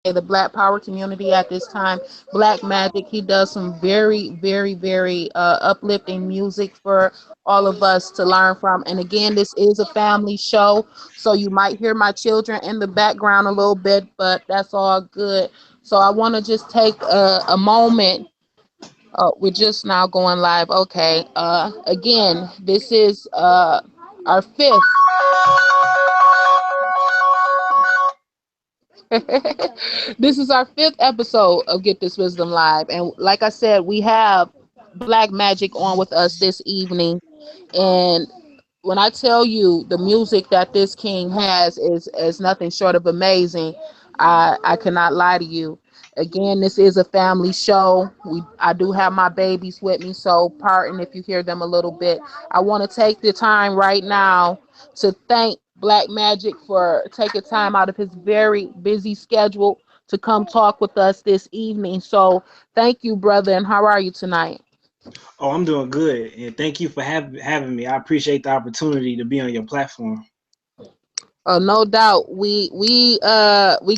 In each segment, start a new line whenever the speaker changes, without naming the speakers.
the Black Power community at this time. Black Magic, he does some very, very, very uplifting music for all of us to learn from. And again, this is a family show, so you might hear my children in the background a little bit, but that's all good. So I want to just take a moment. Oh, we're just now going live. Okay. Again, this is our fifth. This is our fifth episode of Get This Wisdom Live. And like I said, we have Black Magic on with us this evening. And when I tell you the music that this king has is nothing short of amazing, I cannot lie to you. Again, this is a family show. I do have my babies with me, so pardon if you hear them a little bit. I want to take the time right now to thank Black Magic for taking time out of his very busy schedule to come talk with us this evening. So thank you, brother, and how are you tonight?
Oh, I'm doing good, and thank you for having me. I appreciate the opportunity to be on your platform.
No doubt. We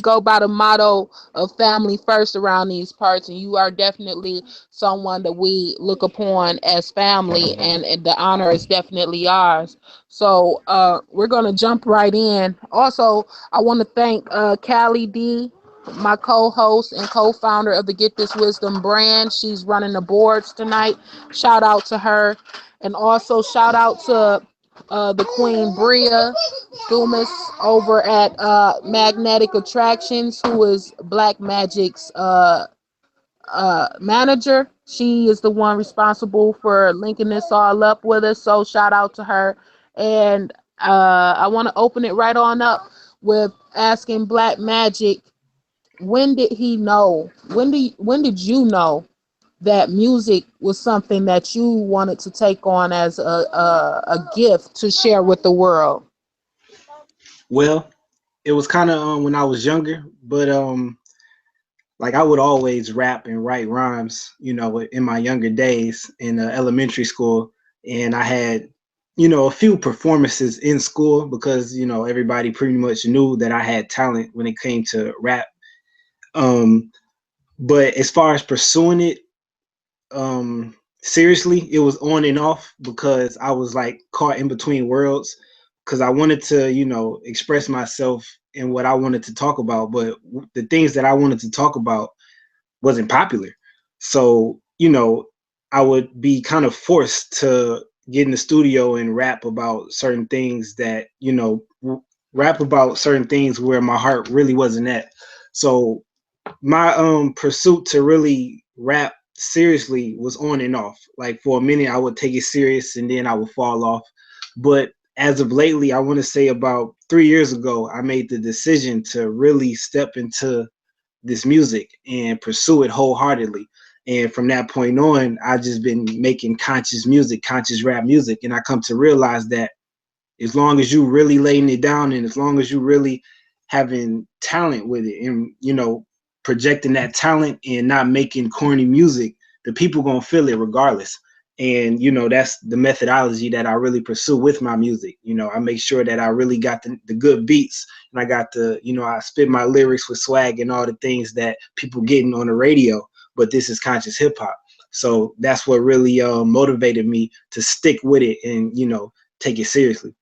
go by the motto of family first around these parts, and you are definitely someone that we look upon as family, and the honor is definitely ours. So we're gonna jump right in. Also, I want to thank Callie D, my co-host and co-founder of the Get This Wisdom brand. She's running the boards tonight. Shout out to her, and also shout out to the Queen Bria Dumas over at Magnetic Attractions, who is Black Magic's manager. She is the one responsible for linking this all up with us. So shout out to her. And I want to open it right on up with asking Black Magic, when did he know? When did you know that music was something that you wanted to take on as a gift to share with the world?
Well, it was kind of when I was younger, but like I would always rap and write rhymes, in my younger days in elementary school, and I had, a few performances in school because everybody pretty much knew that I had talent when it came to rap. Um, but as far as pursuing it, seriously, it was on and off because I was like caught in between worlds because I wanted to, express myself and what I wanted to talk about, but the things that I wanted to talk about wasn't popular. So, I would be kind of forced to get in the studio and rap about certain things that, rap about certain things where my heart really wasn't at. So my pursuit to really rap seriously was on and off. Like for a minute I would take it serious and then I would fall off. But as of lately, I want to say about 3 years ago, I made the decision to really step into this music and pursue it wholeheartedly. And from that point on, I've just been making conscious music, conscious rap music. And I come to realize that as long as you really laying it down and as long as you really having talent with it and projecting that talent and not making corny music, the people gonna feel it regardless. And that's the methodology that I really pursue with my music. I make sure that I really got the good beats and I got I spit my lyrics with swag and all the things that people getting on the radio, but this is conscious hip hop. So that's what really motivated me to stick with it and take it seriously.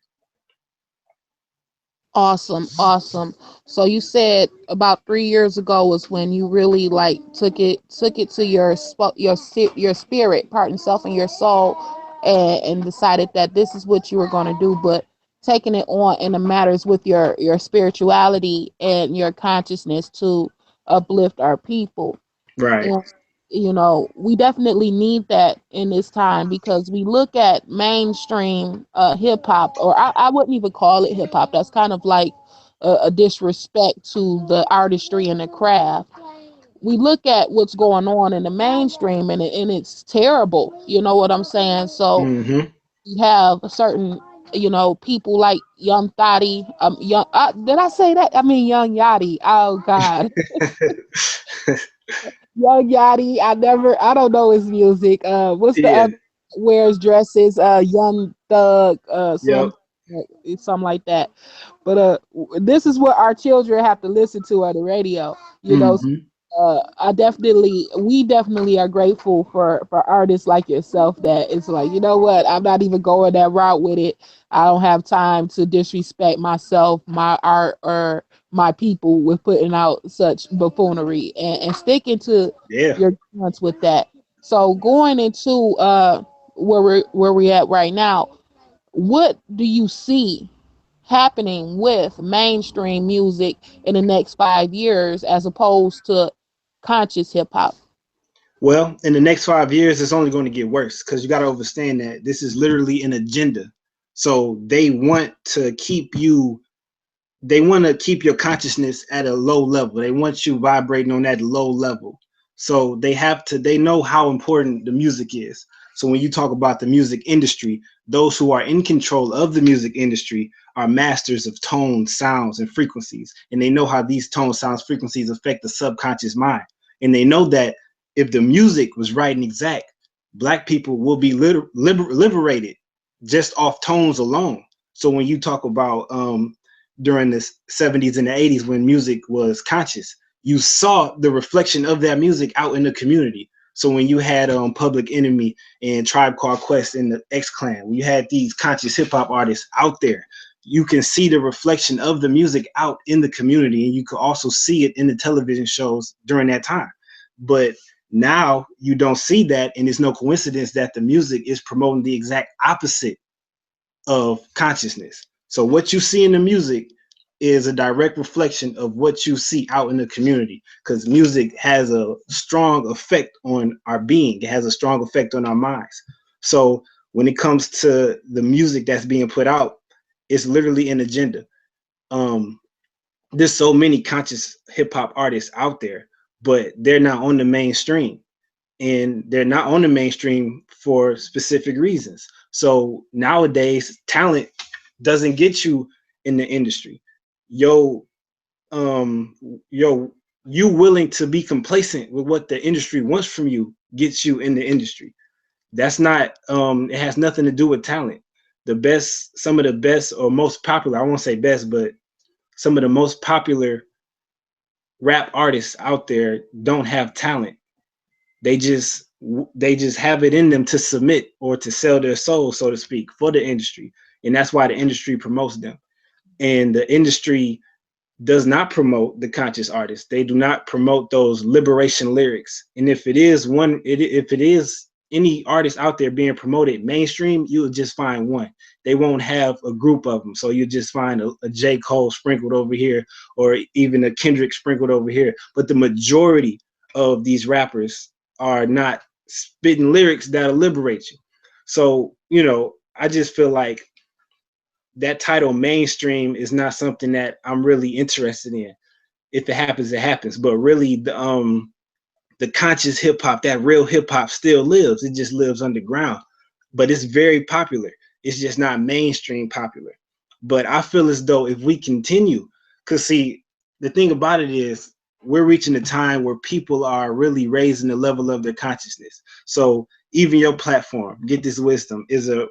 Awesome, awesome. So you said about 3 years ago was when you really like took it to your spirit, part and self, and your soul, and decided that this is what you were going to do. But taking it on in the matters with your spirituality and your consciousness to uplift our people.
Right.
And we definitely need that in this time because we look at mainstream hip hop, or I wouldn't even call it hip hop. That's kind of like a disrespect to the artistry and the craft. We look at what's going on in the mainstream, and it's terrible. You know what I'm saying? So
Hmm.
we have a certain people like Young Thotty. Young did I say that? I mean Young Yachty. Oh God. Young Yachty, I don't know his music. What's the
Yeah.
other wears dresses? Young Thug,
Yep.
It's something like that. But this is what our children have to listen to on the radio. You know,
Hmm.
we definitely are grateful for artists like yourself that it's like, you know what, I'm not even going that route with it. I don't have time to disrespect myself, my art, or my people with putting out such buffoonery, and sticking to
Yeah.
your guns with that. So going into where we at right now, what do you see happening with mainstream music in the next 5 years as opposed to conscious hip hop?
Well, in the next 5 years, it's only going to get worse because you got to understand that this is literally an agenda. So they want to keep your consciousness at a low level. They want you vibrating on that low level. So they know how important the music is. So when you talk about the music industry, those who are in control of the music industry are masters of tones, sounds, and frequencies. And they know how these tones, sounds, frequencies affect the subconscious mind. And they know that if the music was right and exact, black people will be liberated just off tones alone. So when you talk about during the 70s and the 80s when music was conscious, you saw the reflection of that music out in the community. So when you had Public Enemy and Tribe Called Quest and the X Clan, when you had these conscious hip hop artists out there, you can see the reflection of the music out in the community, and you could also see it in the television shows during that time. But now you don't see that, and it's no coincidence that the music is promoting the exact opposite of consciousness. So what you see in the music is a direct reflection of what you see out in the community, because music has a strong effect on our being. It has a strong effect on our minds. So when it comes to the music that's being put out, it's literally an agenda. Um, there's so many conscious hip hop artists out there, but they're not on the mainstream, and they're not on the mainstream for specific reasons. So nowadays, talent doesn't get you in the industry. Yo, um, yo, you willing to be complacent with what the industry wants from you gets you in the industry. That's not. It has nothing to do with talent. Some of the best or most popular. I won't say best, but some of the most popular rap artists out there don't have talent. They just they just have it in them to submit or to sell their soul, so to speak, for the industry, and that's why the industry promotes them. And the industry does not promote the conscious artists. They do not promote those liberation lyrics. And if it is any artist out there being promoted mainstream, you'll just find one. They won't have a group of them. So you just find a J. Cole sprinkled over here, or even a Kendrick sprinkled over here. But the majority of these rappers are not spitting lyrics that'll liberate you. So, I just feel like that title mainstream is not something that I'm really interested in. If it happens, it happens. But really, the conscious hip hop, that real hip hop, still lives. It just lives underground, but it's very popular. It's just not mainstream popular. But I feel as though if we continue, because see, the thing about it is we're reaching a time where people are really raising the level of their consciousness. So even your platform, Get This Wisdom, is a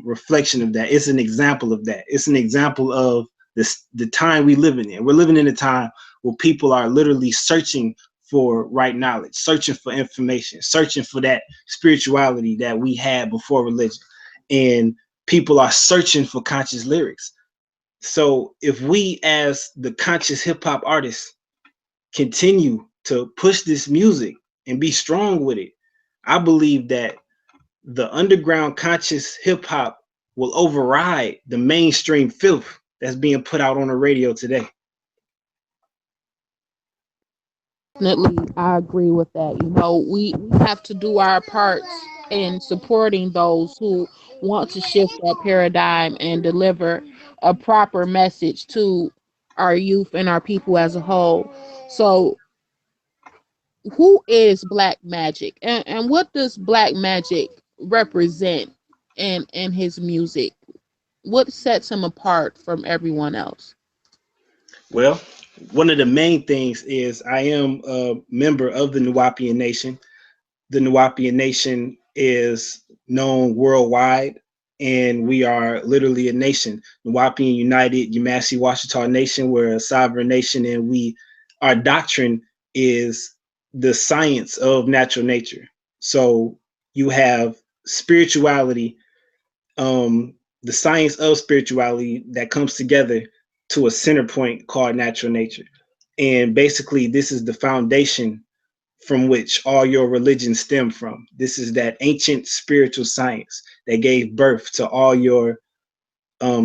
reflection of that. It's an example of that. It's an example of the time we living in. We're living in a time where people are literally searching for right knowledge, searching for information, searching for that spirituality that we had before religion. And people are searching for conscious lyrics. So if we, as the conscious hip hop artists, continue to push this music and be strong with it, I believe that the underground conscious hip hop will override the mainstream filth that's being put out on the radio today.
Definitely, I agree with that. We have to do our parts in supporting those who want to shift that paradigm and deliver a proper message to our youth and our people as a whole. So, who is Black Magic, and what does Black Magic represent in his music? What sets him apart from everyone else?
Well, one of the main things is I am a member of the Nuwapian Nation. The Nuwapian Nation is known worldwide, and we are literally a nation. Nawapian United, Yamasee Washita Nation, we're a sovereign nation, and our doctrine is the science of natural nature. So you have spirituality, the science of spirituality that comes together to a center point called natural nature. And basically, this is the foundation from which all your religions stem from. This is that ancient spiritual science that gave birth to all your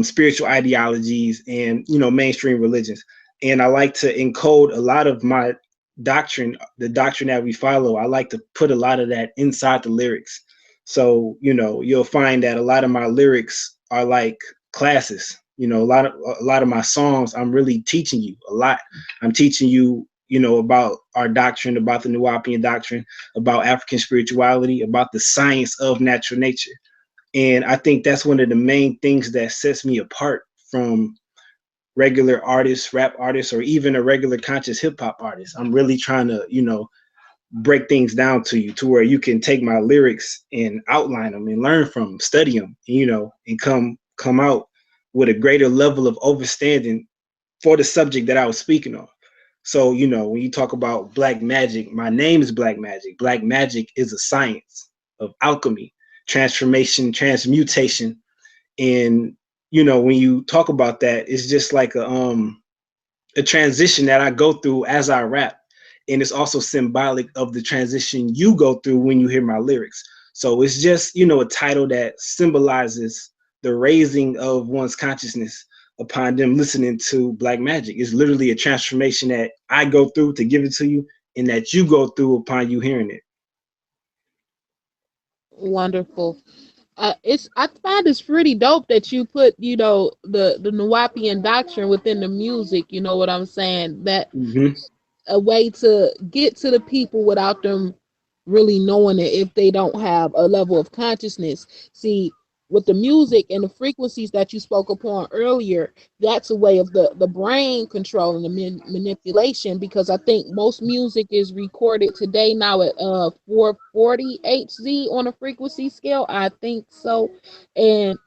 spiritual ideologies and mainstream religions. And I like to encode a lot of my doctrine, the doctrine that we follow. I like to put a lot of that inside the lyrics. So you'll find that a lot of my lyrics are like classes. A lot of my songs, I'm really teaching you a lot. I'm teaching you, about our doctrine, about the Nuwapian doctrine, about African spirituality, about the science of natural nature. And I think that's one of the main things that sets me apart from regular artists, rap artists, or even a regular conscious hip hop artist. I'm really trying to, break things down to you to where you can take my lyrics and outline them and learn from them, study them, and come out with a greater level of understanding for the subject that I was speaking on. So, when you talk about black magic, my name is Black Magic. Black magic is a science of alchemy, transformation, transmutation. And, when you talk about that, it's just like a transition that I go through as I rap. And it's also symbolic of the transition you go through when you hear my lyrics. So it's just, a title that symbolizes the raising of one's consciousness upon them listening to Black Magic. It's literally a transformation that I go through to give it to you, and that you go through upon you hearing it.
Wonderful. I find it's pretty dope that you put, the Nuwapian doctrine within the music. You know what I'm saying? That
Mm-hmm.
a way to get to the people without them really knowing it if they don't have a level of consciousness. See, with the music and the frequencies that you spoke upon earlier, that's a way of the brain control and the manipulation, because I think most music is recorded today now at 440 Hz on a frequency scale. I think so. And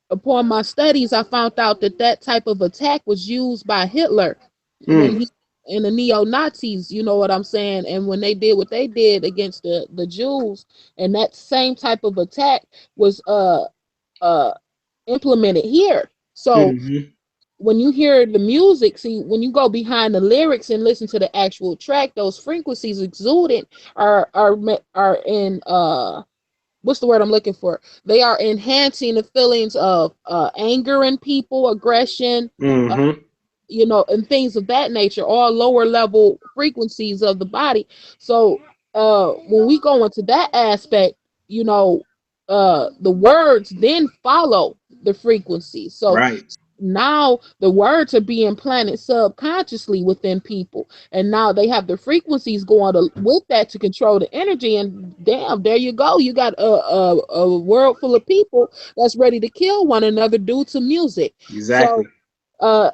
upon my studies, I found out that that type of attack was used by Hitler when
Mm.
he and the neo Nazis. You know what I'm saying? And when they did what they did against the Jews, and that same type of attack was uh implemented here. So
Mm-hmm.
when you hear the music, see, when you go behind the lyrics and listen to the actual track, those frequencies exuded are in what's the word I'm looking for? They are enhancing the feelings of anger in people, aggression, uh,
Mm-hmm.
and things of that nature, all lower level frequencies of the body. So when we go into that aspect, the words then follow the frequency. So
Right.
now the words are being planted subconsciously within people, and now they have the frequencies going with that to control the energy. And damn, there you go, you got a world full of people that's ready to kill one another due to music. So
Exactly.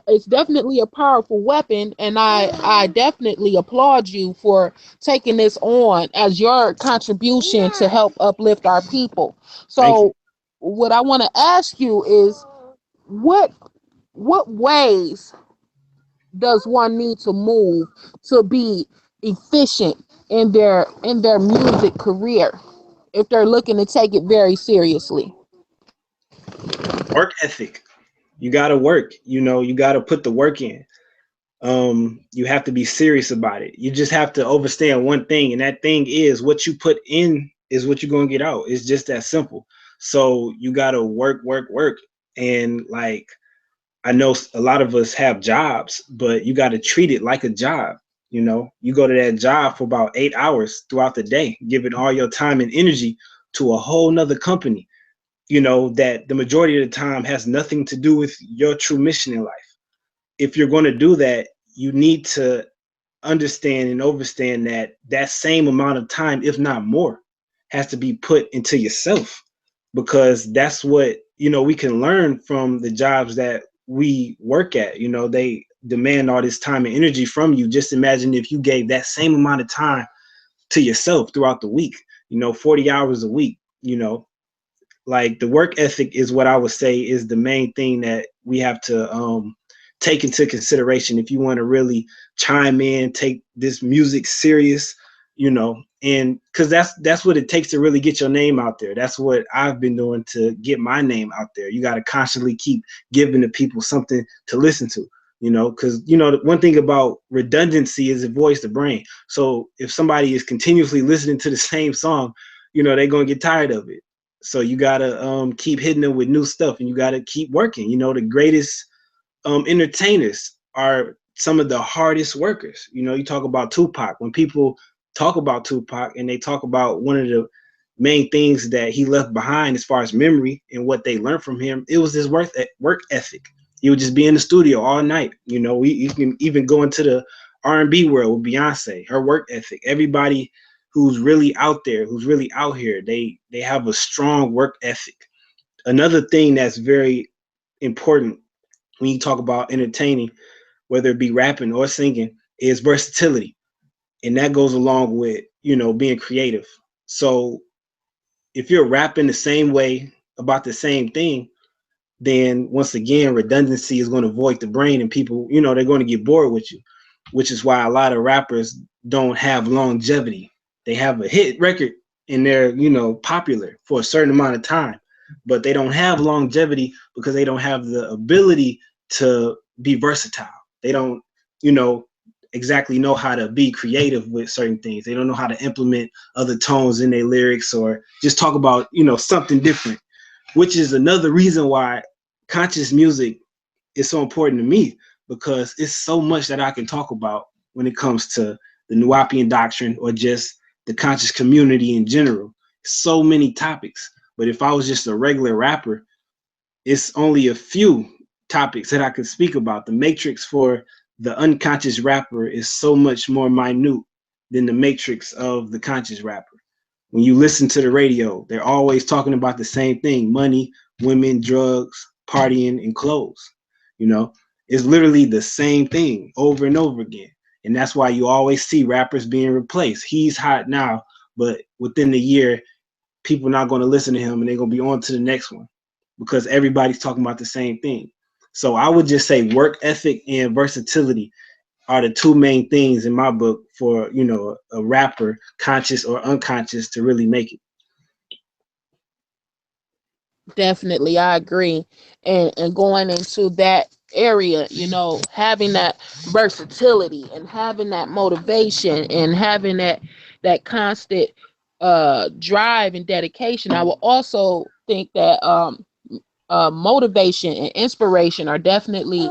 it's definitely a powerful weapon, and I definitely applaud you for taking this on as your contribution to help uplift our people.
Thank you.
So what I want to ask you is, what what ways does one need to move to be efficient in their music career if they're looking to take it very seriously?
Work ethic. You gotta work. You gotta put the work in. You have to be serious about it. You just have to understand one thing, and that thing is what you put in is what you're gonna get out. It's just that simple. So you gotta work, work, work. And like, I know a lot of us have jobs, but you gotta treat it like a job. You go to that job for about 8 hours throughout the day, giving all your time and energy to a whole nother company, that the majority of the time has nothing to do with your true mission in life. If you're going to do that, you need to understand and understand that that same amount of time, if not more, has to be put into yourself, because that's what we can learn from the jobs that we work at. They demand all this time and energy from you. Just imagine if you gave that same amount of time to yourself throughout the week, 40 hours a week, like the work ethic is what I would say is the main thing that we have to take into consideration if you want to really chime in, take this music serious, and because that's what it takes to really get your name out there. That's what I've been doing to get my name out there. You got to constantly keep giving the people something to listen to. Because the one thing about redundancy is it voids the brain. So if somebody is continuously listening to the same song, they're gonna get tired of it. So you gotta keep hitting them with new stuff, and you gotta keep working. The greatest entertainers are some of the hardest workers. You talk about Tupac. When people talk about Tupac and they talk about one of the main things that he left behind as far as memory and what they learned from him, it was his work ethic. He would just be in the studio all night. You can even go into the R&B world with Beyonce, her work ethic. Everybody who's really out there, who's really out here, they have a strong work ethic. Another thing that's very important when you talk about entertaining, whether it be rapping or singing, is versatility. And that goes along with, being creative. So if you're rapping the same way about the same thing, then once again, redundancy is going to void the brain, and people, they're going to get bored with you, which is why a lot of rappers don't have longevity. They have a hit record and they're, popular for a certain amount of time, but they don't have longevity because they don't have the ability to be versatile. They don't, exactly know how to be creative with certain things. They don't know how to implement other tones in their lyrics or just talk about, something different, which is another reason why conscious music is so important to me, because it's so much that I can talk about when it comes to the Nuwapian doctrine or just the conscious community in general. So many topics. But if I was just a regular rapper, it's only a few topics that I could speak about. The matrix for the unconscious rapper is so much more minute than the matrix of the conscious rapper. When you listen to the radio, they're always talking about the same thing: money, women, drugs, partying, and clothes. It's literally the same thing over and over again. And that's why you always see rappers being replaced. He's hot now, but within the year, people are not going to listen to him and they're going to be on to the next one because everybody's talking about the same thing. So I would just say work ethic and versatility are the two main things in my book for, a rapper, conscious or unconscious, to really make it.
Definitely, I agree. And going into that area, having that versatility and having that motivation and having that constant drive and dedication. I will also think that motivation and inspiration are definitely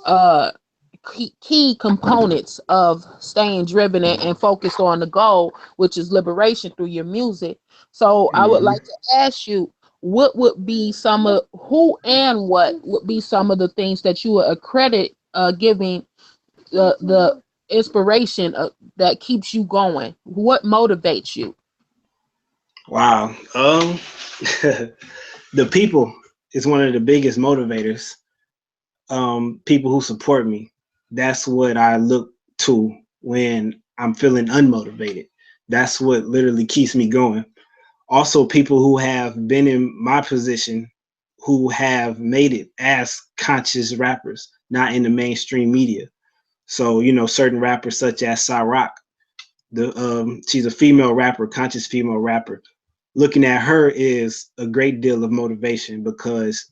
uh key components of staying driven and focused on the goal, which is liberation through your music. So I would
Mm-hmm.
like to ask you, what would be some of who and what would be some of the things that you would accredit giving the inspiration that keeps you going? What motivates you?
Wow. The people is one of the biggest motivators. People who support me. That's what I look to when I'm feeling unmotivated. That's what literally keeps me going. Also, people who have been in my position, who have made it as conscious rappers, not in the mainstream media. So, certain rappers such as Cyrock, she's a female rapper, conscious female rapper. Looking at her is a great deal of motivation because,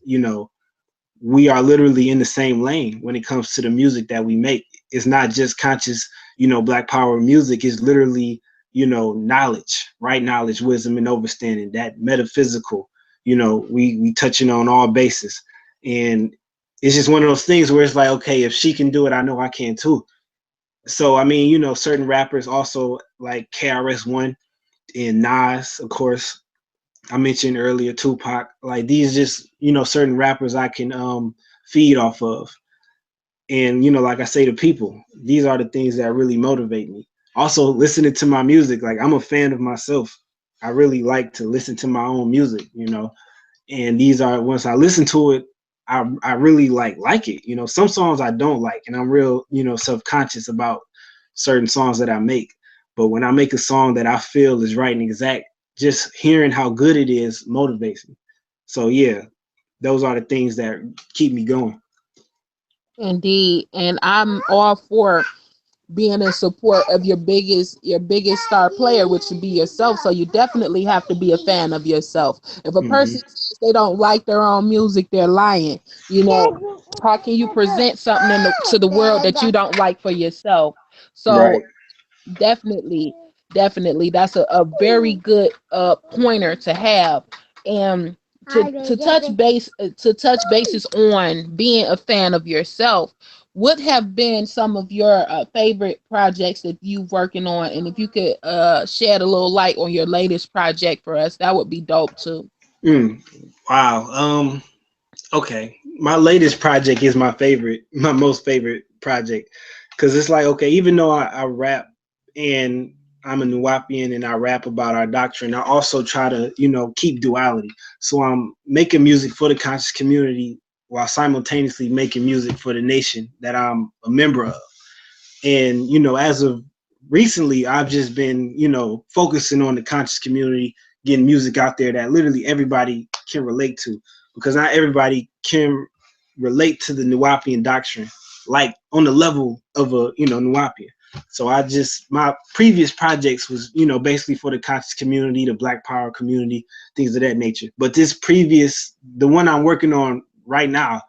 we are literally in the same lane when it comes to the music that we make. It's not just conscious, Black Power music. Is literally, knowledge, right? Knowledge, wisdom, and understanding. That metaphysical, we touching on all bases. And it's just one of those things where it's like, okay, if she can do it, I know I can too. So, I mean, certain rappers also like KRS-One and Nas, of course, I mentioned earlier, Tupac. Like these, just certain rappers I can feed off of, and like I say to people, these are the things that really motivate me. Also, listening to my music, like I'm a fan of myself. I really like to listen to my own music, and these are, once I listen to it, I really like it. Some songs I don't like, and I'm real self conscious about certain songs that I make. But when I make a song that I feel is right and exact, just hearing how good it is motivates me. So yeah, those are the things that keep me going.
Indeed. And I'm all for being in support of your biggest star player, which should be yourself. So you definitely have to be a fan of yourself. If a
Hmm.
person says they don't like their own music, they're lying. You know, how can you present something to the world that you don't like for yourself? So
Right.
definitely, that's a very good pointer to have. And to touch bases on being a fan of yourself, what have been some of your favorite projects that you working on? And if you could shed a little light on your latest project for us, that would be dope too.
Mm. Wow. Okay. My latest project is my favorite, my most favorite project, because it's like, okay, even though I rap and I'm a Nuwapian and I rap about our doctrine, I also try to, keep duality. So I'm making music for the conscious community while simultaneously making music for the nation that I'm a member of. And, as of recently, I've just been, focusing on the conscious community, getting music out there that literally everybody can relate to, because not everybody can relate to the Nuwapian doctrine, like on the level of a, Nuwapian. So my previous projects was, basically for the conscious community, the Black Power community, things of that nature. But the one I'm working on right now,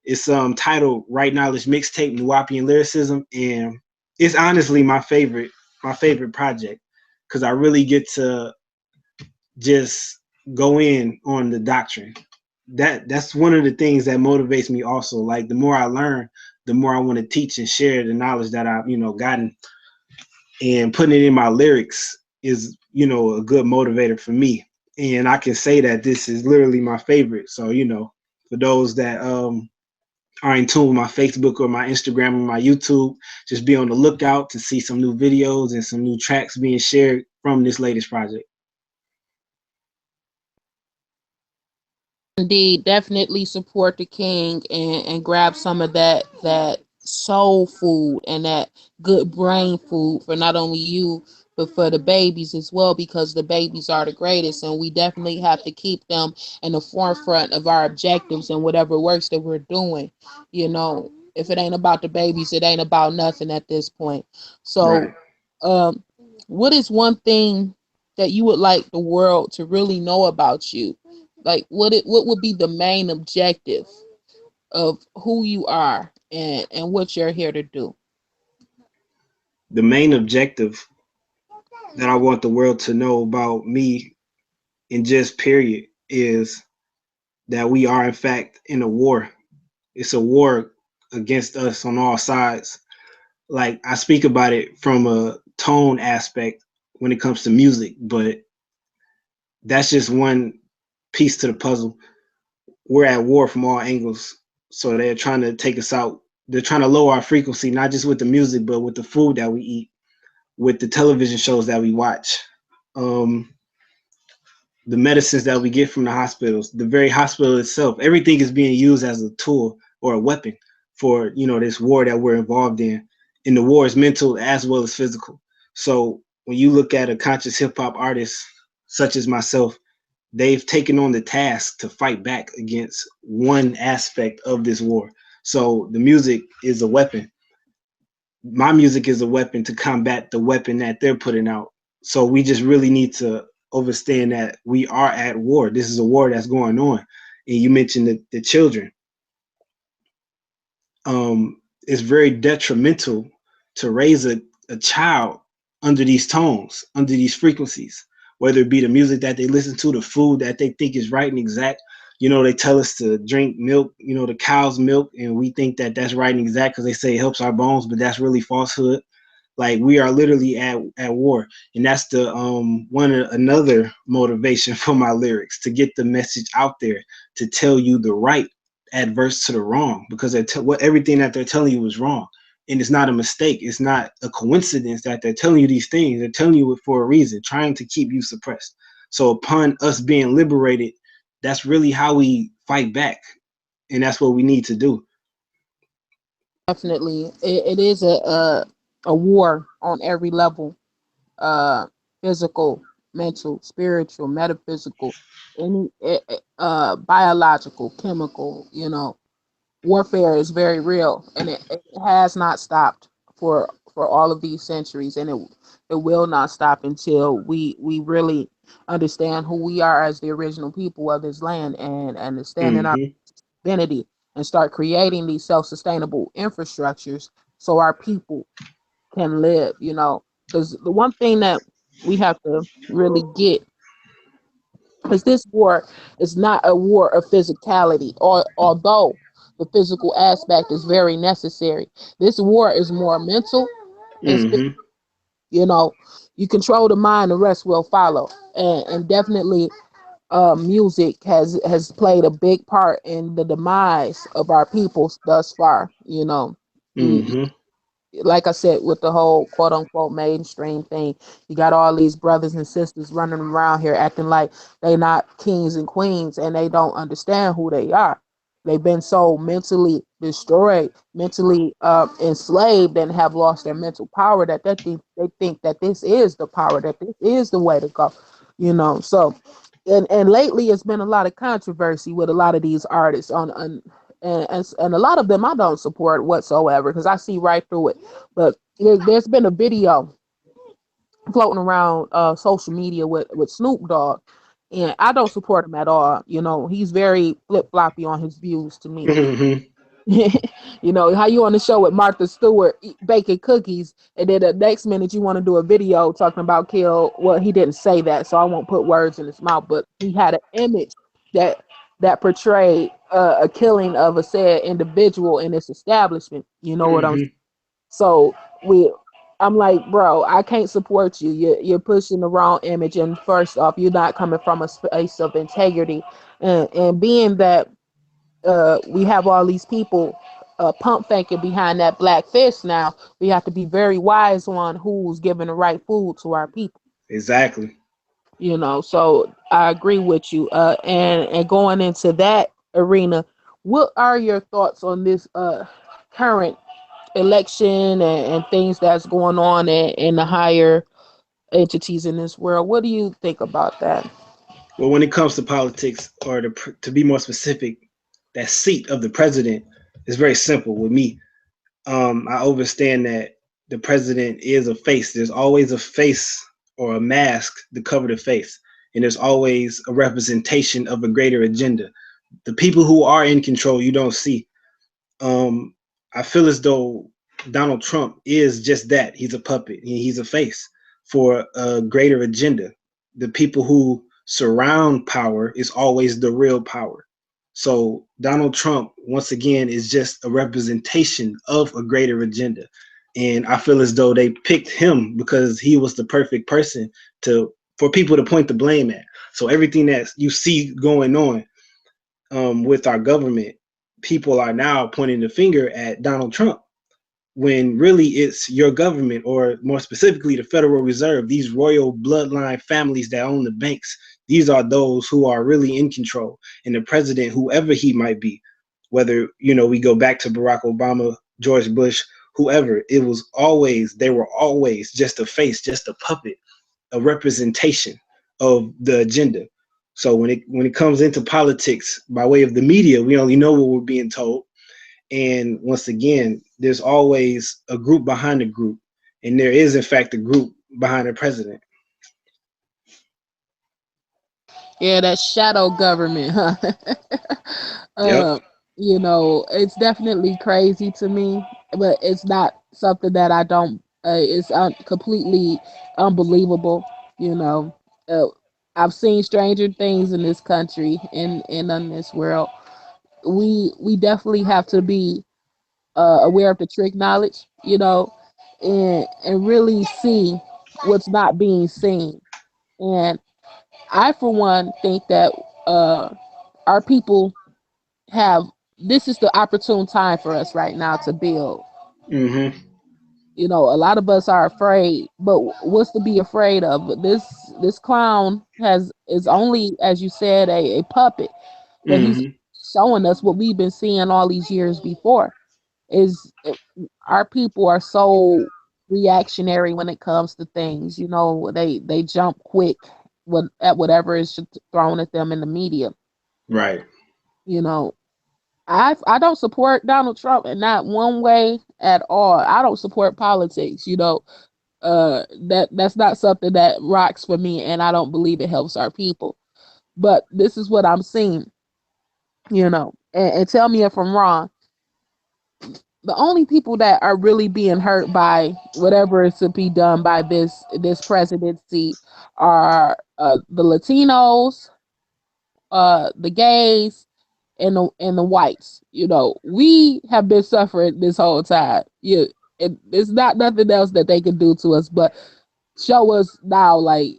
it's titled Right Knowledge Mixtape Nuwapian Lyricism, and it's honestly my favorite project, because I really get to just go in on the doctrine. That's one of the things that motivates me also. Like the more I learn, the more I want to teach and share the knowledge that I've gotten, and putting it in my lyrics is a good motivator for me. And I can say that this is literally my favorite. So for those that are in tune with my Facebook or my Instagram or my YouTube, just be on the lookout to see some new videos and some new tracks being shared from this latest project.
Indeed, definitely support the king and grab some of that soul food and that good brain food for not only you but for the babies as well, because the babies are the greatest and we definitely have to keep them in the forefront of our objectives and whatever works that we're doing. You know, if it ain't about the babies, it ain't about nothing at this point.
Right.
So, um, what is one thing that you would like the world to really know about you? Like what would be the main objective of who you are and what you're here to do?
The main objective that I want the world to know about me, in just period, is that we are in fact in a war. It's a war against us on all sides. Like I speak about it from a tone aspect when it comes to music, but that's just one piece to the puzzle. We're at war from all angles. So they're trying to take us out. They're trying to lower our frequency, not just with the music, but with the food that we eat, with the television shows that we watch, um, the medicines that we get from the hospitals, the very hospital itself. Everything is being used as a tool or a weapon for this war that we're involved in. And the war is mental as well as physical. So when you look at a conscious hip hop artist such as myself, they've taken on the task to fight back against one aspect of this war. So the music is a weapon. My music is a weapon to combat the weapon that they're putting out. So we just really need to understand that we are at war. This is a war that's going on. And you mentioned the children. It's very detrimental to raise a child under these tones, under these frequencies, whether it be the music that they listen to, the food that they think is right and exact. They tell us to drink milk, the cow's milk, and we think that that's right and exact because they say it helps our bones, but that's really falsehood. Like we are literally at war, and that's the another motivation for my lyrics, to get the message out there, to tell you the right adverse to the wrong, because what everything that they're telling you is wrong, and it's not a mistake. It's not a coincidence that they're telling you these things. They're telling you it for a reason, trying to keep you suppressed. So upon us being liberated, that's really how we fight back, and that's what we need to do.
Definitely, it is a war on every level, uh, physical. mental, spiritual, metaphysical, any biological, chemical, warfare is very real, and it has not stopped for all of these centuries, and it will not stop until we really understand who we are as the original people of this land, and understand in our
Mm-hmm.
divinity, and start creating these self-sustainable infrastructures so our people can live. Because the one thing that we have to really get is this war is not a war of physicality, or although the physical aspect is very necessary. This war is more mental and
Mm-hmm.
you know you control the mind, the rest will follow. And definitely music has played a big part in the demise of our people thus far. You
Mm-hmm.
like I said, with the whole quote unquote mainstream thing, you got all these brothers and sisters running around here acting like they not kings and queens, and they don't understand who they are. They've been so mentally destroyed, mentally enslaved, and have lost their mental power that they think that this is the power, that this is the way to go. So and lately it's been a lot of controversy with a lot of these artists and a lot of them I don't support whatsoever, because I see right through it. But there's been a video floating around social media with Snoop Dogg, and I don't support him at all. He's very flip floppy on his views to me.
Mm-hmm.
How you on the show with Martha Stewart baking cookies, and then the next minute you want to do a video talking about kill. Well, he didn't say that, so I won't put words in his mouth, but he had an image that that portrayed a killing of a said individual in this establishment. You know what I'm
Mm-hmm.
so we I'm like, bro, I can't support you. You're pushing the wrong image, and first off, you're not coming from a space of integrity, and being that we have all these people pump faking behind that black fist. Now we have to be very wise on who's giving the right food to our people.
Exactly.
So I agree with you. And going into that arena, what are your thoughts on this current election, and things that's going on in the higher entities in this world? What do you think about that?
Well, when it comes to politics, or to be more specific, that seat of the president is very simple with me. I understand that the president is a face. There's always a face or a mask to cover the face, and there's always a representation of a greater agenda. The people who are in control, you don't see. Um, I feel as though Donald Trump is just that. He's a puppet. He's a face for a greater agenda. The people who surround power is always the real power. So Donald Trump, once again, is just a representation of a greater agenda. And I feel as though they picked him because he was the perfect person to for people to point the blame at. So everything that you see going on with our government, people are now pointing the finger at Donald Trump when really it's your government, or more specifically, the Federal Reserve, these royal bloodline families that own the banks. These are those who are really in control. And the president, whoever he might be, whether, we go back to Barack Obama, George Bush, whoever, they were always just a face, just a puppet, a representation of the agenda. So when it comes into politics by way of the media, we only know what we're being told. And once again, there's always a group behind a group, and there is in fact a group behind the president.
Yeah, that shadow government, huh?
Yep.
uh, it's definitely crazy to me, but it's not something that I don't. It's completely unbelievable. You know, uh, I've seen stranger things in this country and in this world. We definitely have to be aware of the trick knowledge. And really see what's not being seen. And I, for one, think that our people have this is the opportune time for us right now to build.
Mm-hmm.
A lot of us are afraid, but what's to be afraid of? This clown is only, as you said, a puppet, but he's
Mm-hmm.
showing us what we've been seeing all these years before. Is Our people are so reactionary when it comes to things. They jump quick at whatever is thrown at them in the media.
Right.
You know, I don't support Donald Trump in not one way at all. I don't support politics. That's not something that rocks for me, and I don't believe it helps our people. But this is what I'm seeing. And tell me if I'm wrong. The only people that are really being hurt by whatever is to be done by this presidency are the Latinos, the gays, and the whites. We have been suffering this whole time. It's not nothing else that they can do to us, but show us now, like,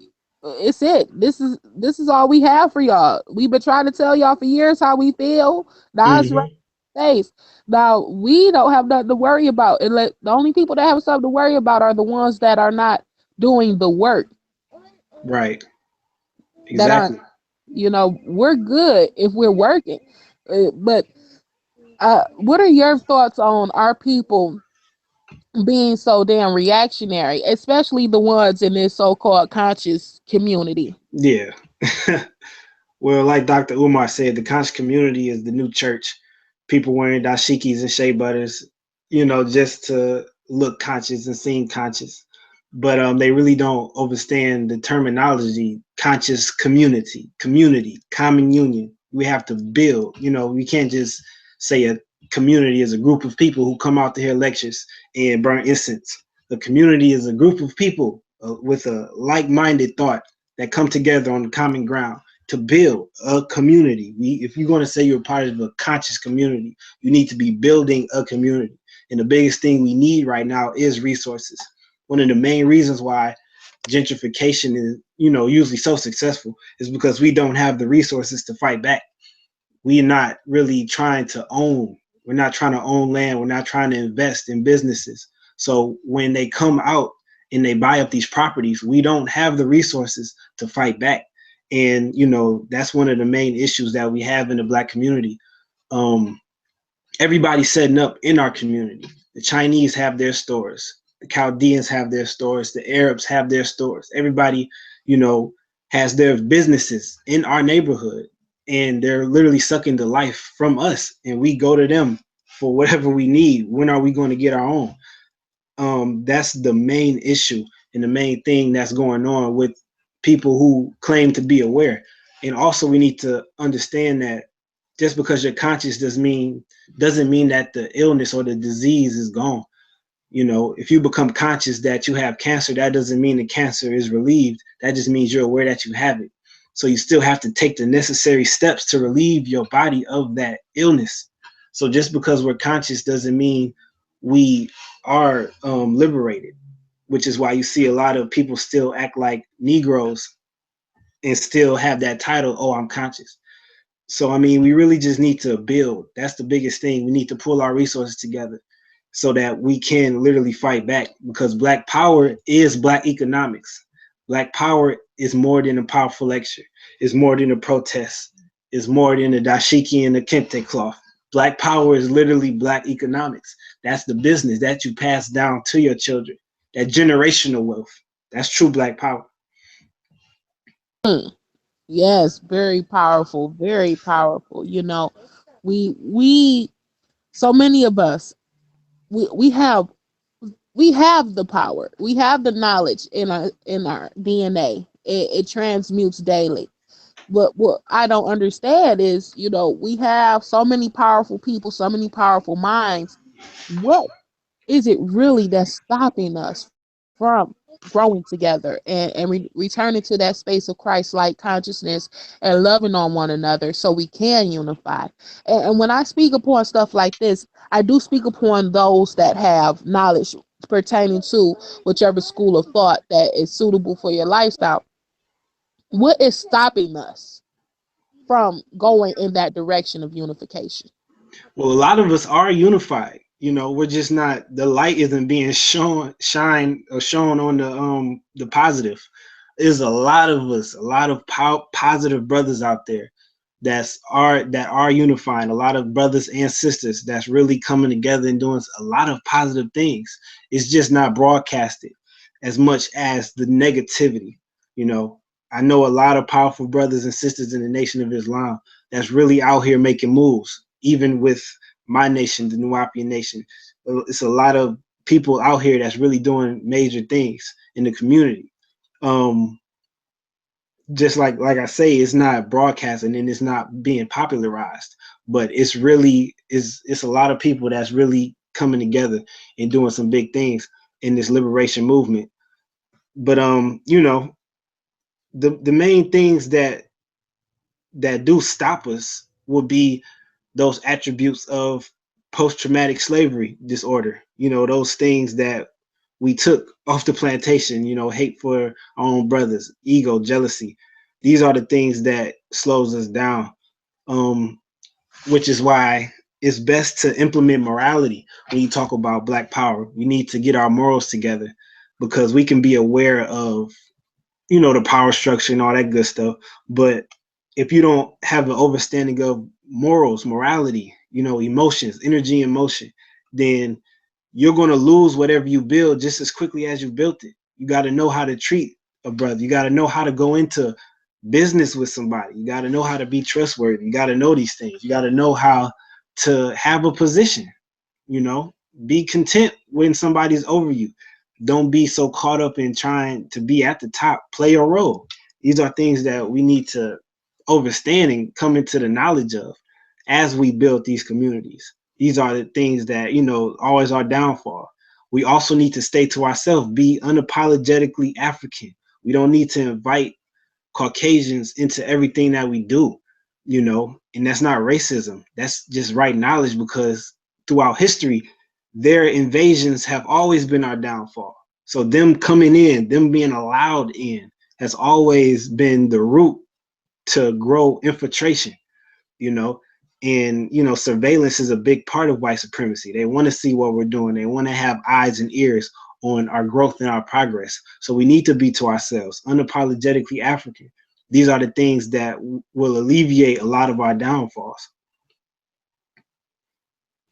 it's it. This is all we have for y'all. We've been trying to tell y'all for years how we feel. Now it's right
Hmm.
in the face. Now we don't have nothing to worry about. And the only people that have something to worry about are the ones that are not doing the work.
Right.
That aren't,
Exactly.
we're good if we're working. But what are your thoughts on our people being so damn reactionary, especially the ones in this so-called conscious community?
Yeah. Well, like Dr. Umar said, the conscious community is the new church. People wearing dashikis and shea butters, just to look conscious and seem conscious. But they really don't understand the terminology conscious community, common union. We have to build, we can't just say a community is a group of people who come out to hear lectures and burn incense. A community is a group of people with a like minded thought that come together on the common ground to build a community. If you're going to say you're part of a conscious community, you need to be building a community. And the biggest thing we need right now is resources. One of the main reasons why gentrification is, usually so successful is because we don't have the resources to fight back. We're not really trying to own. We're not trying to own land. We're not trying to invest in businesses. So when they come out and they buy up these properties, we don't have the resources to fight back. And that's one of the main issues that we have in the Black community. Um, Everybody's setting up in our community. The Chinese have their stores. The Chaldeans have their stores. The Arabs have their stores. Everybody, you know, has their businesses in our neighborhood, and they're literally sucking the life from us. And we go to them for whatever we need. When are we going to get our own? That's the main issue and the main thing that's going on with people who claim to be aware. And also, we need to understand that just because you're conscious doesn't mean that the illness or the disease is gone. If you become conscious that you have cancer, that doesn't mean the cancer is relieved. That just means you're aware that you have it. So you still have to take the necessary steps to relieve your body of that illness. So just because we're conscious doesn't mean we are liberated, which is why you see a lot of people still act like Negroes and still have that title, oh, I'm conscious. So, I mean, we really just need to build. That's the biggest thing. We need to pull our resources together so that we can literally fight back, because Black power is Black economics. Black power is more than a powerful lecture. It's more than a protest. It's more than a dashiki and a kente cloth. Black power is literally Black economics. That's the business that you pass down to your children. That generational wealth. That's true Black power.
Mm, yes, very powerful, very powerful. We so many of us, we have the power. We have the knowledge in our DNA. It transmutes daily. But what I don't understand is, we have so many powerful people, so many powerful minds. What is it really that's stopping us from growing together and returning to that space of Christ like consciousness and loving on one another so we can unify? And when I speak upon stuff like this, I do speak upon those that have knowledge pertaining to whichever school of thought that is suitable for your lifestyle. What is stopping us from going in that direction of unification?
Well, a lot of us are unified. We're just not, the light isn't being shown on the positive. There's a lot of us, a lot of positive brothers out there that are unifying, a lot of brothers and sisters that's really coming together and doing a lot of positive things. It's just not broadcasted as much as the negativity. you know I know a lot of powerful brothers and sisters in the Nation of Islam that's really out here making moves, even with my nation, the Nuwapian Nation. It's a lot of people out here that's really doing major things in the community. Um, just like I say, it's not broadcasting and it's not being popularized, but it's a lot of people that's really coming together and doing some big things in this liberation movement. But the main things that do stop us would be those attributes of post-traumatic slavery disorder, those things that we took off the plantation, hate for our own brothers, ego, jealousy. These are the things that slows us down, um, which is why it's best to implement morality when you talk about Black power. We need to get our morals together because we can be aware of the power structure and all that good stuff. But if you don't have an understanding of morals, morality, emotions, energy and motion, then you're going to lose whatever you build just as quickly as you built it. You got to know how to treat a brother. You got to know how to go into business with somebody. You got to know how to be trustworthy. You got to know these things. You got to know how to have a position, you know, be content when somebody's over you. Don't be so caught up in trying to be at the top. Play your role. These are things that we need to understand and come into the knowledge of as we build these communities. These are the things that, always our downfall. We also need to stay to ourselves, be unapologetically African. We don't need to invite Caucasians into everything that we do, and that's not racism. That's just right knowledge, because throughout history, their invasions have always been our downfall. So them coming in, them being allowed in, has always been the root to grow infiltration, you know. And surveillance is a big part of white supremacy. They want to see what we're doing. They want to have eyes and ears on our growth and our progress. So we need to be to ourselves, unapologetically African. These are the things that will alleviate a lot of our downfalls.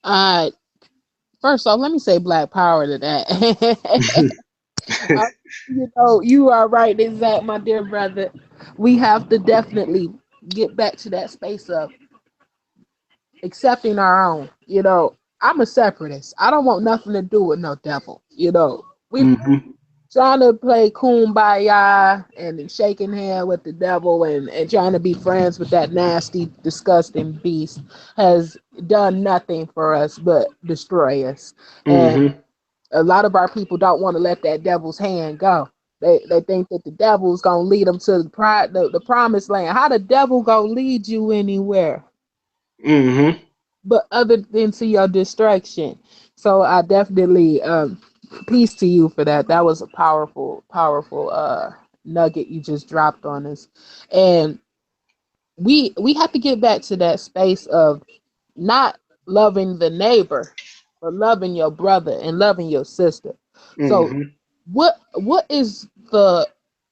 Uh, First off, let me say Black Power to that. uh, you are right, exact, my dear brother. We have to definitely get back to that space of accepting our own. I'm a separatist. I don't want nothing to do with no devil. We
Mm-hmm.
trying to play kumbaya and shaking hand with the devil and trying to be friends with that nasty, disgusting beast has done nothing for us but destroy us. And
Mm-hmm.
a lot of our people don't want to let that devil's hand go. They think that the devil's gonna lead them to the promised land. How the devil gonna lead you anywhere
Mm-hmm.
but other than to your destruction? So I definitely peace to you for that. That was a powerful nugget you just dropped on us. And we have to get back to that space of not loving the neighbor, but loving your brother and loving your sister. So
Mm-hmm.
what is the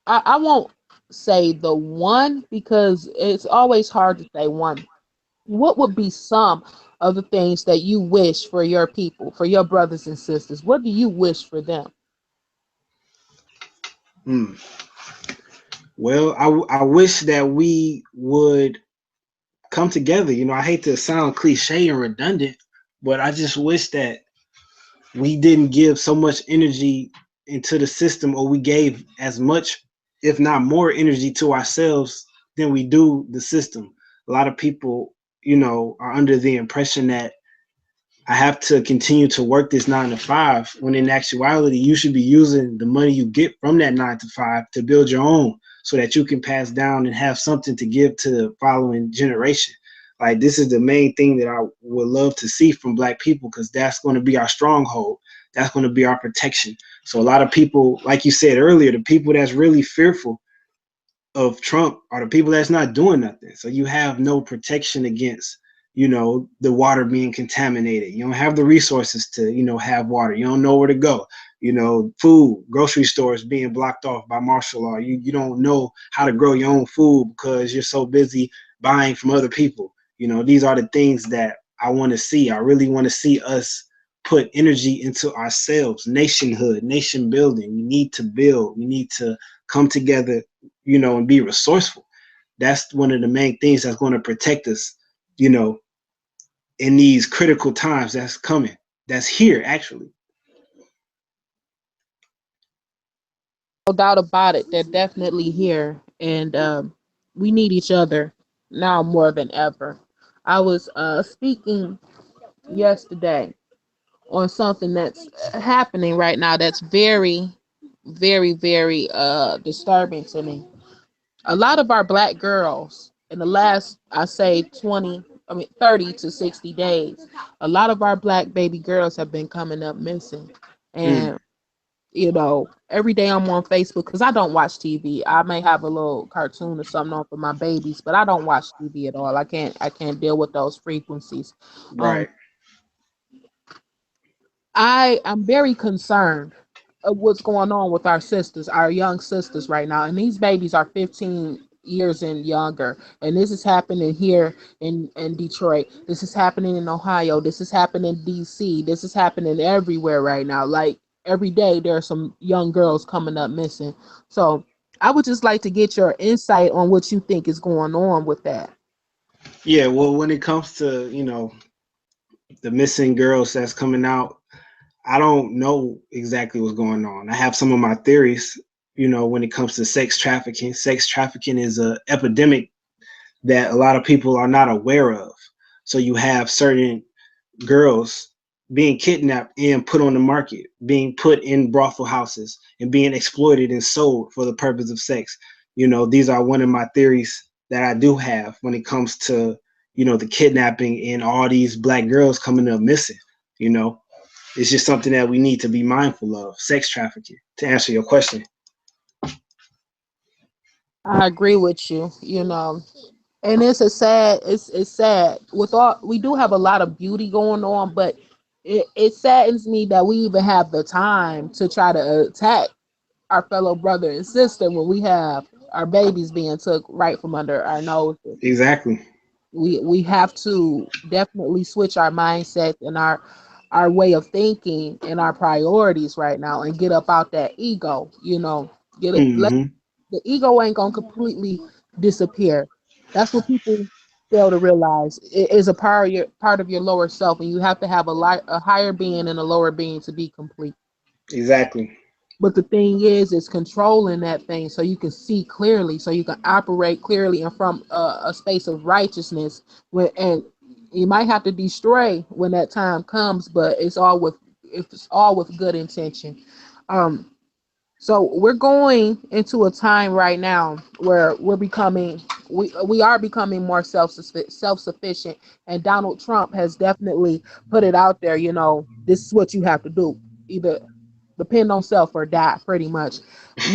I won't say the one, because it's always hard to say one. What would be some of the things that you wish for your people, for your brothers and sisters? What do you wish for them?
Mm. Well, I wish that we would come together. I hate to sound cliche and redundant, but I just wish that we didn't give so much energy into the system, or we gave as much, if not more, energy to ourselves than we do the system. A lot of people, are under the impression that I have to continue to work this 9 to 5, when in actuality, you should be using the money you get from that 9 to 5 to build your own, so that you can pass down and have something to give to the following generation. Like, this is the main thing that I would love to see from Black people, because that's going to be our stronghold. That's going to be our protection. So a lot of people, like you said earlier, the people that's really fearful of Trump are the people that's not doing nothing. So you have no protection against, the water being contaminated. You don't have the resources to, have water. You don't know where to go. Food, grocery stores being blocked off by martial law. You don't know how to grow your own food because you're so busy buying from other people. These are the things that I want to see. I really want to see us put energy into ourselves, nationhood, nation building. We need to build. We need to come together, and be resourceful. That's one of the main things that's going to protect us, you know, in these critical times that's coming, that's here actually.
No doubt about it. They're definitely here, and we need each other now more than ever. I was speaking yesterday on something that's happening right now that's very, very, very disturbing to me. A lot of our black girls in the last, I say, 30 to 60 days, a lot of our black baby girls have been coming up missing.
Mm,
And every day I'm on Facebook because I don't watch TV. I may have a little cartoon or something on for my babies, but I don't watch TV at all. I can't deal with those frequencies. Um,
right.
I am very concerned of what's going on with our sisters, our young sisters right now. And these babies are 15 years and younger. And this is happening here in Detroit. This is happening in Ohio. This is happening in DC. This is happening everywhere right now. Like every day there are some young girls coming up missing. So I would just like to get your insight on what you think is going on with that.
Yeah, well, when it comes to, the missing girls that's coming out, I don't know exactly what's going on. I have some of my theories, when it comes to sex trafficking. Sex trafficking is a epidemic that a lot of people are not aware of. So you have certain girls being kidnapped and put on the market, being put in brothel houses and being exploited and sold for the purpose of sex. These are one of my theories that I do have when it comes to, the kidnapping and all these black girls coming up missing. You know, it's just something that we need to be mindful of. Sex trafficking, to answer your question.
I agree with you. And it's sad with all we do have a lot of beauty going on, but it saddens me that we even have the time to try to attack our fellow brother and sister when we have our babies being took right from under our noses.
Exactly.
We have to definitely switch our mindset and our way of thinking and our priorities right now and get up out that ego, get it let
Hmm.
the ego ain't gonna completely disappear. That's what people fail to realize. It is a part of your lower self, and you have to have a higher being and a lower being to be complete.
Exactly.
But the thing is controlling that thing so you can see clearly, so you can operate clearly and from a space of righteousness. And you might have to destroy when that time comes, but it's all with good intention. Um, so we're going into a time right now where we are becoming more self sufficient, and Donald Trump has definitely put it out there. This is what you have to do: either depend on self or die. Pretty much.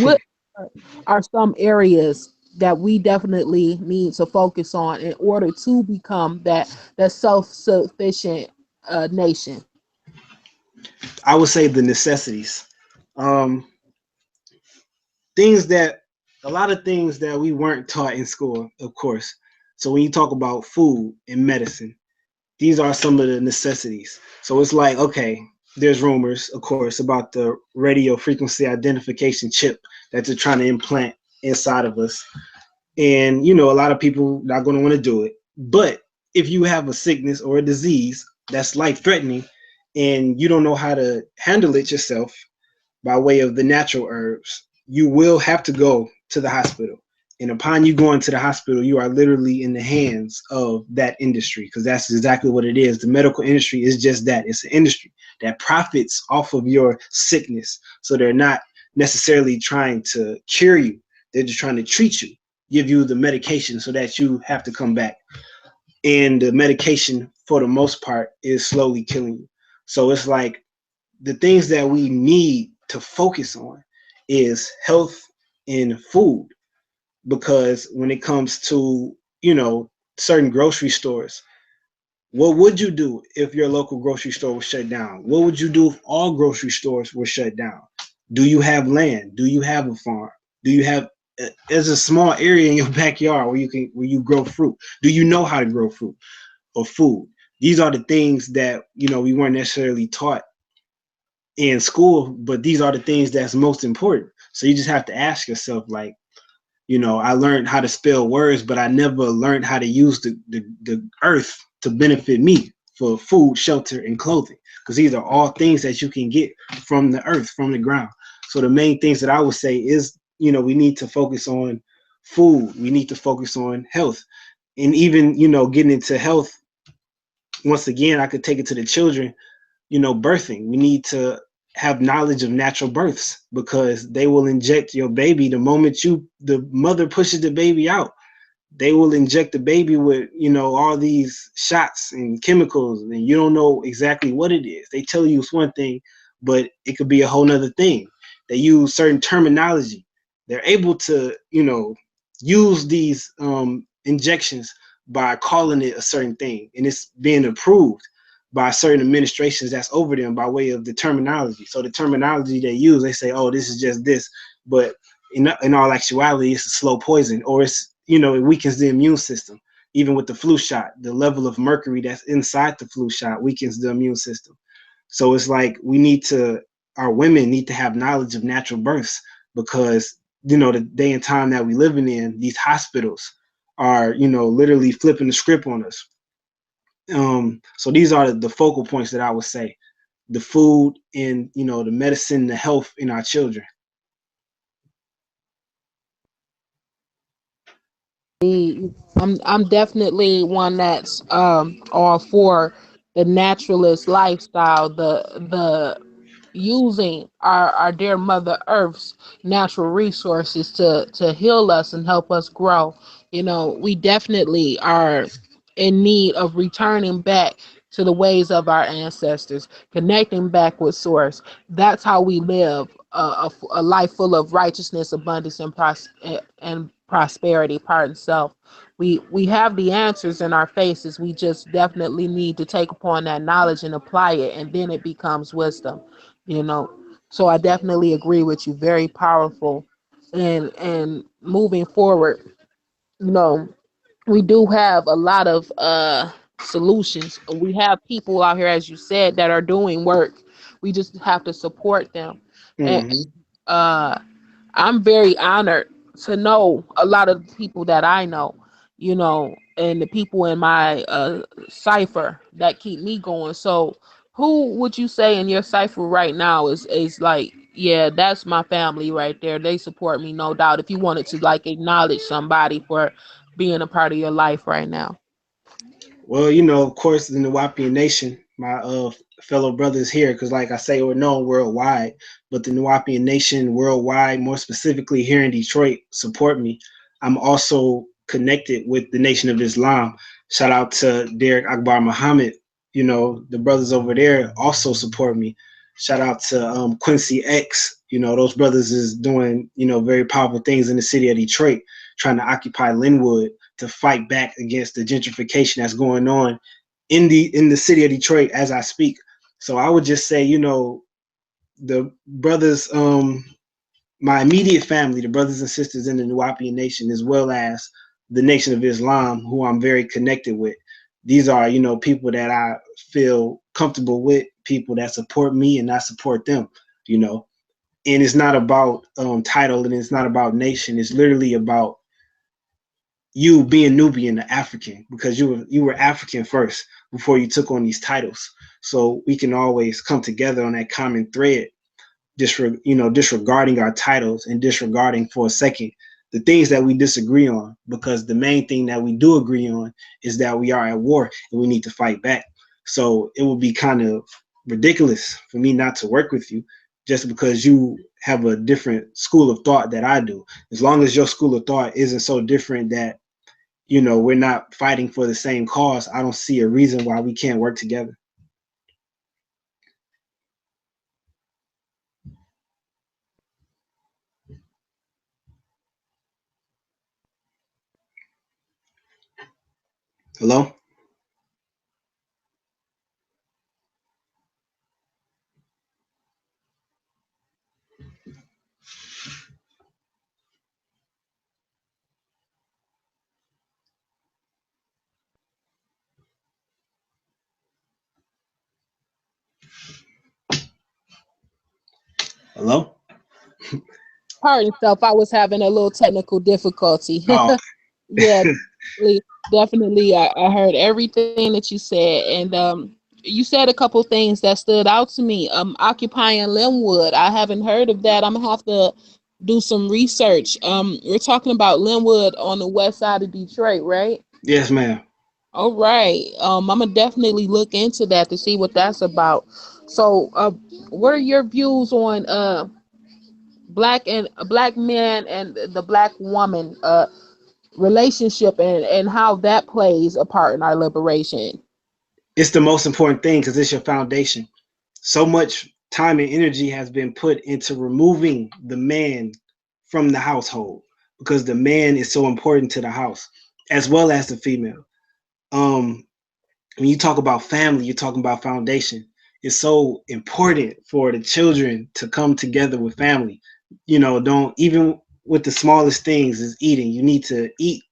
What are some areas that we definitely need to focus on in order to become that self sufficient nation?
I would say the necessities. Um, things that a lot of things that we weren't taught in school, of course. So when you talk about food and medicine, these are some of the necessities. So it's like, okay, there's rumors, of course, about the radio frequency identification chip that they're trying to implant inside of us. And, a lot of people not going to want to do it. But if you have a sickness or a disease that's life threatening and you don't know how to handle it yourself, by way of the natural herbs, you will have to go to the hospital. And upon you going to the hospital, you are literally in the hands of that industry because that's exactly what it is. The medical industry is just that. It's an industry that profits off of your sickness. So they're not necessarily trying to cure you, they're just trying to treat you, give you the medication so that you have to come back. And the medication, for the most part, is slowly killing you. So it's like the things that we need to focus on is health and food, because when it comes to certain grocery stores, what would you do if your local grocery store was shut down? What would you do if all grocery stores were shut down? Do you have land? Do you have a farm? Do you have there's a small area in your backyard where you grow fruit? Do you know how to grow fruit or food? These are the things that we weren't necessarily taught in school, but these are the things that's most important. So you just have to ask yourself, like, I learned how to spell words, but I never learned how to use the earth to benefit me for food, shelter, and clothing. Because these are all things that you can get from the earth, from the ground. So the main things that I would say is, we need to focus on food. We need to focus on health. And even, getting into health, once again, I could take it to the children, birthing. We need to have knowledge of natural births because they will inject your baby the moment the mother pushes the baby out. They will inject the baby with, all these shots and chemicals, and you don't know exactly what it is. They tell you it's one thing, but it could be a whole nother thing. They use certain terminology. They're able to, use these injections by calling it a certain thing, and it's being approved by certain administrations that's over them by way of the terminology. So the terminology they use, they say, "Oh, this is just this," but in all actuality, it's a slow poison, or it's, it weakens the immune system. Even with the flu shot, the level of mercury that's inside the flu shot weakens the immune system. So it's like our women need to have knowledge of natural births because, the day and time that we living in, these hospitals are, literally flipping the script on us. So these are the focal points that I would say: the food and, the medicine, the health in our children.
I'm definitely one that's all for the naturalist lifestyle, the using our dear Mother Earth's natural resources to heal us and help us grow. We definitely are in need of returning back to the ways of our ancestors, connecting back with Source. That's how we live a life full of righteousness, abundance, and prosperity. Pardon self. We have the answers in our faces. We just definitely need to take upon that knowledge and apply it, and then it becomes wisdom you know so I definitely agree with you, very powerful. And moving forward, you know we do have a lot of solutions. We have people out here, as you said, that are doing work. We just have to support them. And
Mm-hmm.
uh I'm very honored to know a lot of the people that I know, and the people in my cipher that keep me going. So, who would you say in your cipher right now is like, yeah, that's my family right there. They support me, no doubt. If you wanted to like acknowledge somebody for being a part of your life right now.
Well, of course, the Nuwapian Nation, my fellow brothers here, because like I say, we're known worldwide, but the Nuwapian Nation worldwide, more specifically here in Detroit, support me. I'm also connected with the Nation of Islam. Shout out to Derek Akbar Muhammad. The brothers over there also support me. Shout out to Quincy X. Those brothers is doing, very powerful things in the city of Detroit, trying to occupy Linwood to fight back against the gentrification that's going on in the city of Detroit as I speak. So I would just say, the brothers, my immediate family, the brothers and sisters in the Nuwapian Nation, as well as the Nation of Islam, who I'm very connected with. These are, people that I feel comfortable with, people that support me and I support them, you know. And it's not about title and it's not about nation. It's literally about you being Nubian, African, because you were African first before you took on these titles. So we can always come together on that common thread, disregarding our titles and disregarding for a second the things that we disagree on, because the main thing that we do agree on is that we are at war and we need to fight back. So it would be kind of ridiculous for me not to work with you just because you have a different school of thought that I do. As long as your school of thought isn't so different that we're not fighting for the same cause, I don't see a reason why we can't work together. Hello? Hello?
Pardon self, I was having a little technical difficulty.
Oh,
Yeah, definitely, definitely. I heard everything that you said, and you said a couple things that stood out to me. Occupying Linwood, I haven't heard of that. I'm gonna have to do some research. We're talking about Linwood on the west side of Detroit, right?
yes, ma'am.
All right. I'm gonna definitely look into that to see what that's about. So, what are your views on black men and the black woman relationship and how that plays a part in our liberation?
It's the most important thing because it's your foundation. So much time and energy has been put into removing the man from the household because the man is so important to the house as well as the female. Um, when you talk about family, you're talking about foundation. It's so important for the children to come together with family. Don't even with the smallest things is eating. You need to eat.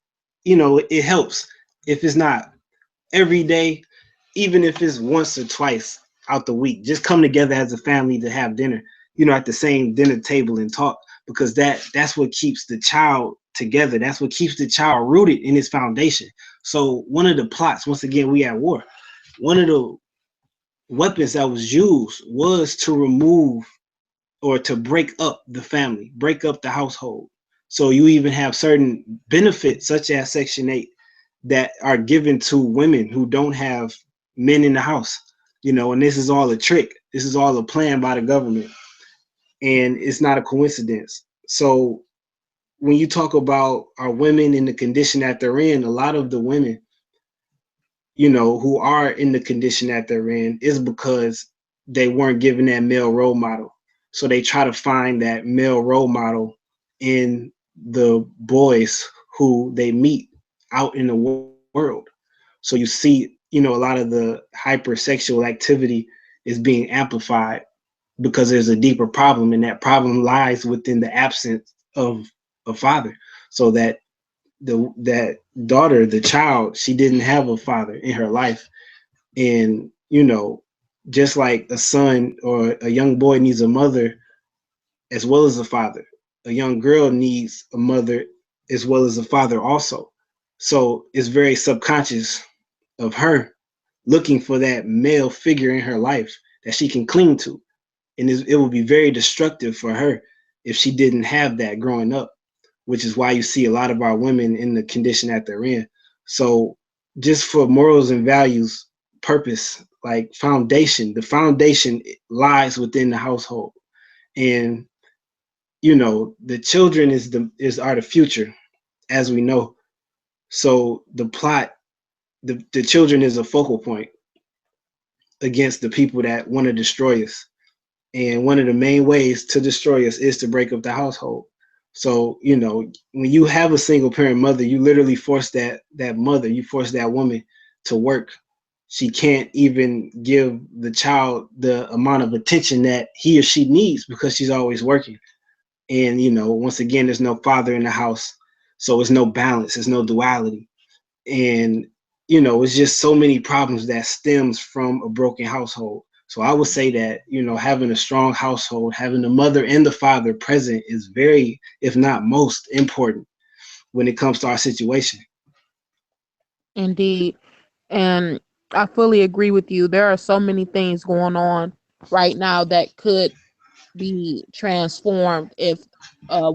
It helps if it's not every day, even if it's once or twice out the week. Just come together as a family to have dinner, at the same dinner table and talk because that's what keeps the child together. That's what keeps the child rooted in its foundation. So one of the plots, once again, we at war. One of the weapons that was used was to remove or to break up the family, break up the household. So you even have certain benefits, such as Section 8, that are given to women who don't have men in the house. And this is all a trick. This is all a plan by the government. And it's not a coincidence. So when you talk about our women in the condition that they're in, a lot of the women, who are in the condition that they're in is because they weren't given that male role model. So they try to find that male role model in the boys who they meet out in the world. So you see, a lot of the hypersexual activity is being amplified because there's a deeper problem, and that problem lies within the absence of a father. So that daughter, the child, she didn't have a father in her life. And, just like a son or a young boy needs a mother as well as a father, a young girl needs a mother as well as a father also. So it's very subconscious of her looking for that male figure in her life that she can cling to. And it would be very destructive for her if she didn't have that growing up, which is why you see a lot of our women in the condition that they're in. So just for morals and values purpose, like foundation, the foundation lies within the household. And the children are the future, as we know. So the plot, the children is a focal point against the people that want to destroy us. And one of the main ways to destroy us is to break up the household. So, when you have a single parent mother, you literally force that mother, you force that woman to work. She can't even give the child the amount of attention that he or she needs because she's always working. And, once again, there's no father in the house. So it's no balance, there's no duality. And it's just so many problems that stems from a broken household. So I would say that having a strong household, having the mother and the father present is very, if not most important when it comes to our situation.
Indeed. And I fully agree with you. There are so many things going on right now that could be transformed if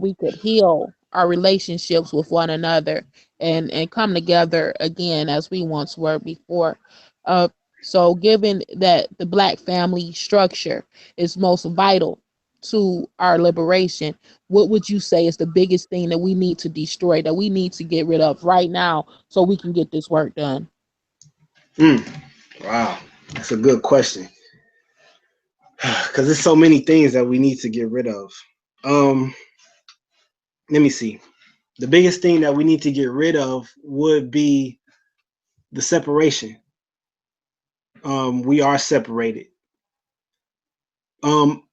we could heal our relationships with one another and come together again as we once were before. Uh, so, given that the Black family structure is most vital to our liberation, what would you say is the biggest thing that we need to destroy, that we need to get rid of right now so we can get this work done?
Mm, wow, that's a good question because there's so many things that we need to get rid of. Um, Let me see. The biggest thing that we need to get rid of would be the separation. We are separated. Um,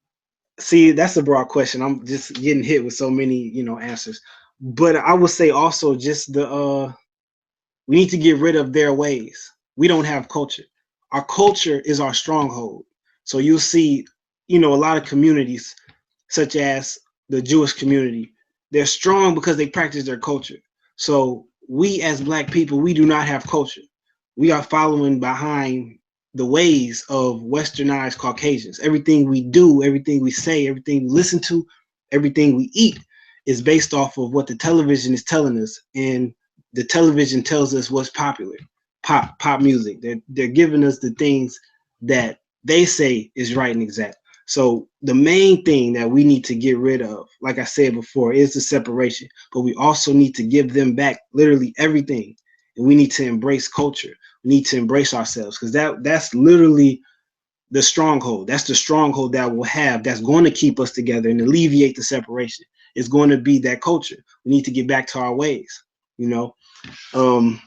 See, that's a broad question. I'm just getting hit with so many, answers. But I would say also just we need to get rid of their ways. We don't have culture. Our culture is our stronghold. So you'll see, a lot of communities such as the Jewish community. They're strong because they practice their culture. So we as black people, we do not have culture. We are following behind the ways of westernized Caucasians. Everything we do, everything we say, everything we listen to, everything we eat is based off of what the television is telling us. And the television tells us what's popular. Pop music. They're giving us the things that they say is right and exact. So the main thing that we need to get rid of, like I said before, is the separation. But we also need to give them back literally everything. And we need to embrace culture. We need to embrace ourselves because that's literally the stronghold. That's the stronghold that we'll have that's going to keep us together and alleviate the separation. It's going to be that culture. We need to get back to our ways, you know. Um,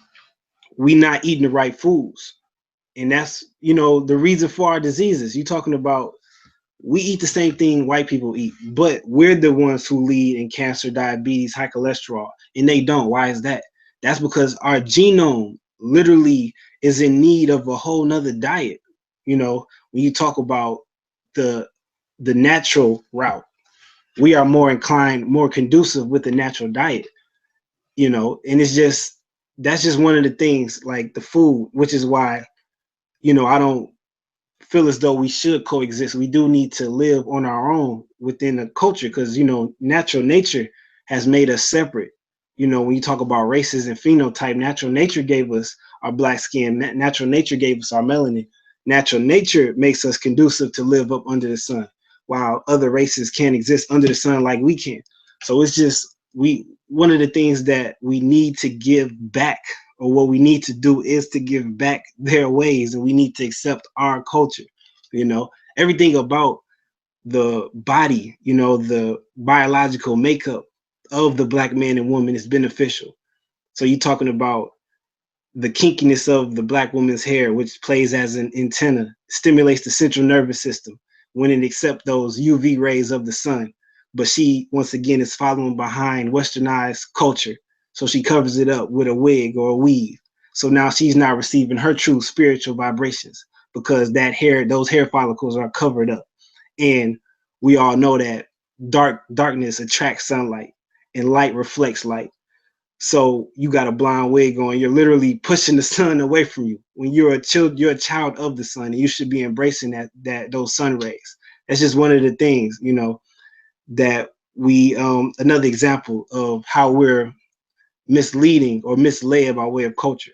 we not eating the right foods. And that's, the reason for our diseases. You talking about we eat the same thing white people eat, but we're the ones who lead in cancer, diabetes, high cholesterol, and they don't. Why is that? That's because our genome literally is in need of a whole nother diet. When you talk about the the natural route, we are more inclined, more conducive with the natural diet. And that's just one of the things, like the food, which is why I don't feel as though we should coexist. We do need to live on our own within the culture because, natural nature has made us separate. When you talk about races and phenotype, natural nature gave us our black skin. Natural nature gave us our melanin. Natural nature makes us conducive to live up under the sun, while other races can't exist under the sun like we can. So it's just one of the things that we need to give back, or what we need to do is to give back their ways, and we need to accept our culture. Everything about the body, the biological makeup of the black man and woman is beneficial. So you're talking about the kinkiness of the black woman's hair, which plays as an antenna, stimulates the central nervous system when it accepts those UV rays of the sun. But she, once again, is following behind westernized culture. So she covers it up with a wig or a weave. So now she's not receiving her true spiritual vibrations because those hair follicles are covered up. And we all know that darkness attracts sunlight and light reflects light. So you got a blonde wig on. You're literally pushing the sun away from you. When you're a child of the sun, and you should be embracing those sun rays. That's just one of the things, that we another example of how we're misleading or misled by way of culture.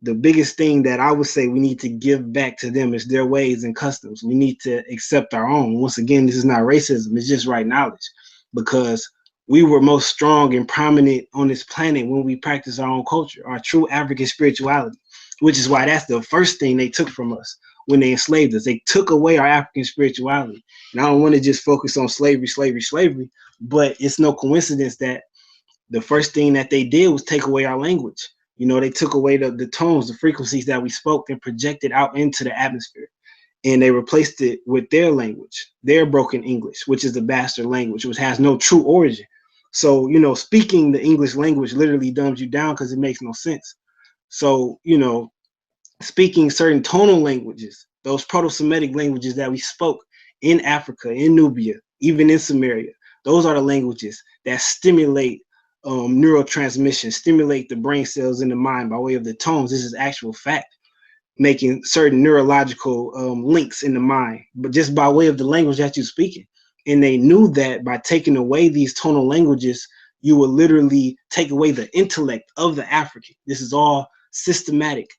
The biggest thing that I would say we need to give back to them is their ways and customs. We need to accept our own. Once again, this is not racism, it's just right knowledge, because we were most strong and prominent on this planet when we practice our own culture, our true African spirituality, which is why that's the first thing they took from us when they enslaved us. They took away our African spirituality. And I don't want to just focus on slavery, but it's no coincidence that the first thing that they did was take away our language. They took away the tones, the frequencies that we spoke, and projected out into the atmosphere. And they replaced it with their language, their broken English, which is the bastard language, which has no true origin. So, speaking the English language literally dumbs you down because it makes no sense. So, speaking certain tonal languages, those Proto-Semitic languages that we spoke in Africa, in Nubia, even in Samaria, those are the languages that stimulate neurotransmission, stimulate the brain cells in the mind by way of the tones. This is actual fact, making certain neurological links in the mind, but just by way of the language that you're speaking. And they knew that by taking away these tonal languages, you will literally take away the intellect of the African. This is all systematic.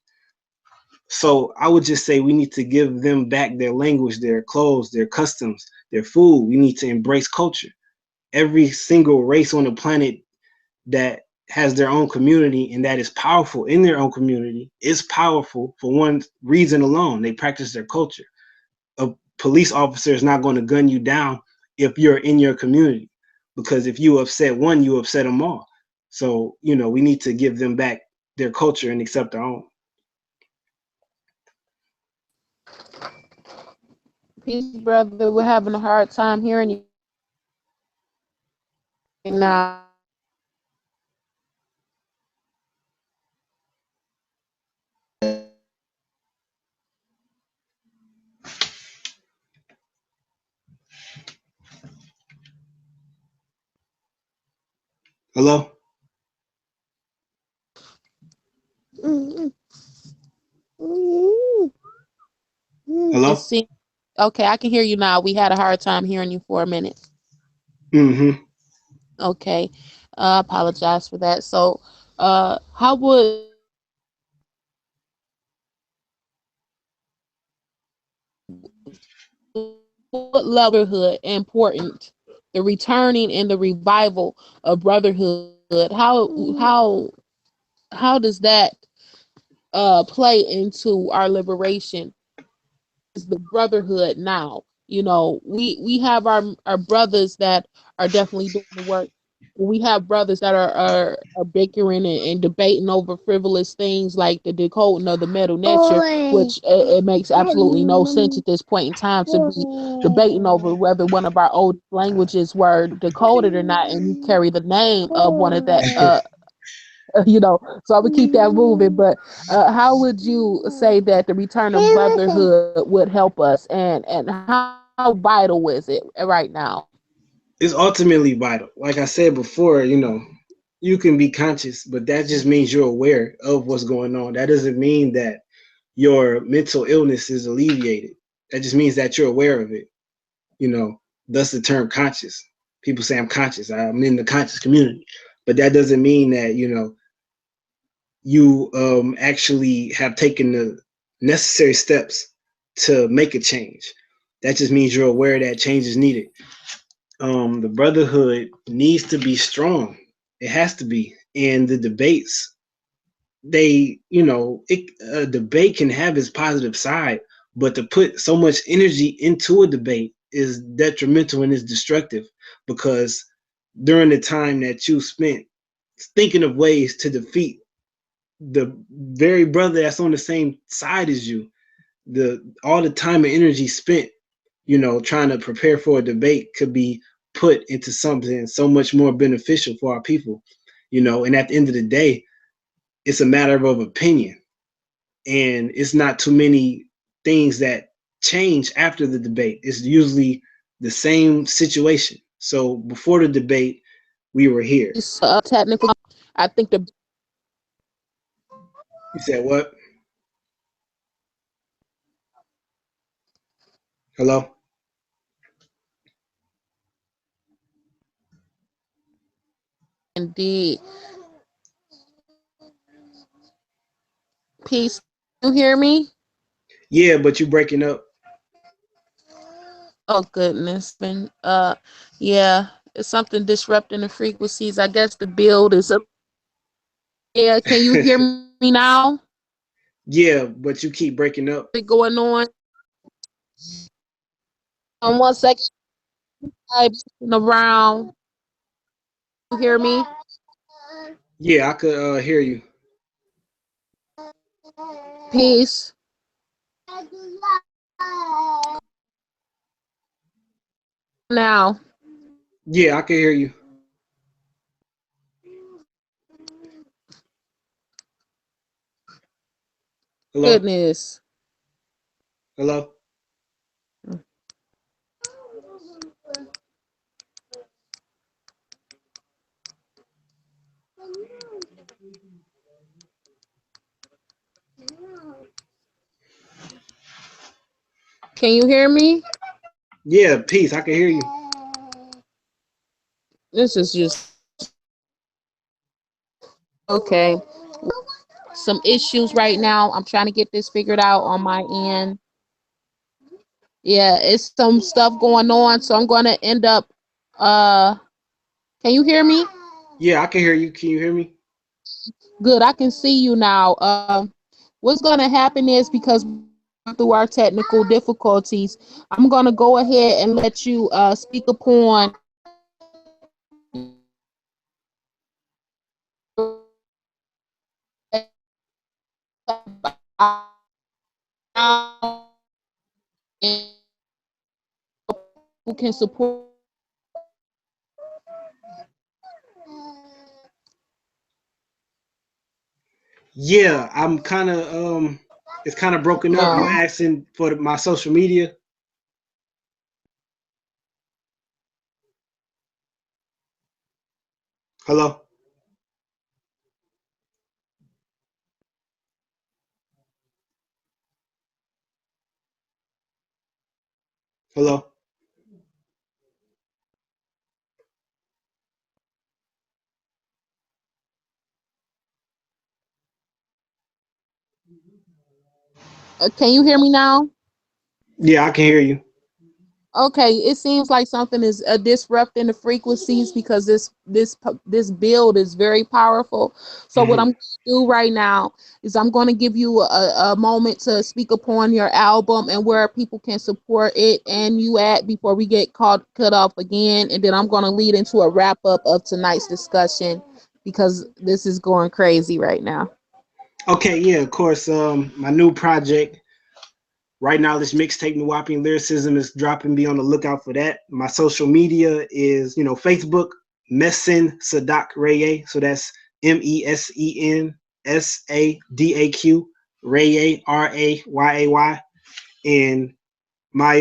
So I would just say we need to give them back their language, their clothes, their customs, their food. We need to embrace culture. Every single race on the planet that has their own community and that is powerful in their own community is powerful for one reason alone. They practice their culture. A police officer is not going to gun you down if you're in your community, because if you upset one, you upset them all. So, we need to give them back their culture and accept our own.
Peace, brother. We're having a hard time hearing you now.
Hello?
It
Hello?
seems okay. I can hear you now. We had a hard time hearing you for a minute.
Mm-hmm.
Okay, apologize for that. So, how would what brotherhood important? The returning and the revival of brotherhood. How does that play into our liberation? Is the brotherhood now? You know, we have our brothers that are definitely doing the work. We have brothers that are bickering and debating over frivolous things like the decoding of the metal nature, which it makes absolutely no sense at this point in time to be debating over whether one of our old languages were decoded or not, and you carry the name of one of that you know, so I would keep that moving. But how would you say that the return of brotherhood would help us, and how vital is it right now?
It's ultimately vital. Like I said before, you can be conscious, but that just means you're aware of what's going on. That doesn't mean that your mental illness is alleviated. That just means that you're aware of it. Thus the term conscious. People say I'm conscious. I'm in the conscious community, but that doesn't mean that you actually have taken the necessary steps to make a change. That just means you're aware that change is needed. The brotherhood needs to be strong. It has to be. And the debates, a debate can have its positive side, but to put so much energy into a debate is detrimental and is destructive, because during the time that you spent thinking of ways to defeat the very brother that's on the same side as you, all the time and energy spent trying to prepare for a debate could be put into something so much more beneficial for our people. And at the end of the day, it's a matter of opinion, and it's not too many things that change after the debate. It's usually the same situation. So before the debate, we were here.
It's technical. I think the
You said what? Hello?
indeed peace. You hear me?
Yeah, but you breaking up.
Oh goodness, man. Yeah, it's something disrupting the frequencies. I guess the build is up. Yeah, can you hear me now?
Yeah, but you keep breaking up.
What's going on? 1 second. I'm around. You hear me?
Yeah, I could hear you.
Peace. Now,
Yeah, I can hear you. Hello?
goodness.
Hello?
Can you hear me?
Yeah, peace. I can hear you.
This is just okay. Some issues right now. I'm trying to get this figured out on my end. Yeah, it's some stuff going on, so I'm going to end up can you hear me?
Yeah, I can hear you. Can you hear me?
Good. I can see you now. What's going to happen is because through our technical difficulties, I'm going to go ahead and let you speak upon who can support.
Yeah, I'm kind of it's kind of broken up. You
Um,
asking for my social media? Hello? Hello.
Can you hear me now?
Yeah, I can hear you.
Okay, it seems like something is disrupting the frequencies because this build is very powerful. So what I'm
Hmm.
going to do right now is I'm going to give you a moment to speak upon your album and where people can support it and you at before we get caught cut off again, and then I'm going to lead into a wrap up of tonight's discussion because this is going crazy right now.
Okay, yeah, of course. My new project right now, this mixtape, New Wapping Lyricism, is dropping. Be on the lookout for that. My social media is, Facebook, Messen Sadak Raye. So that's MESENSADAQ Raye RAYAY. And my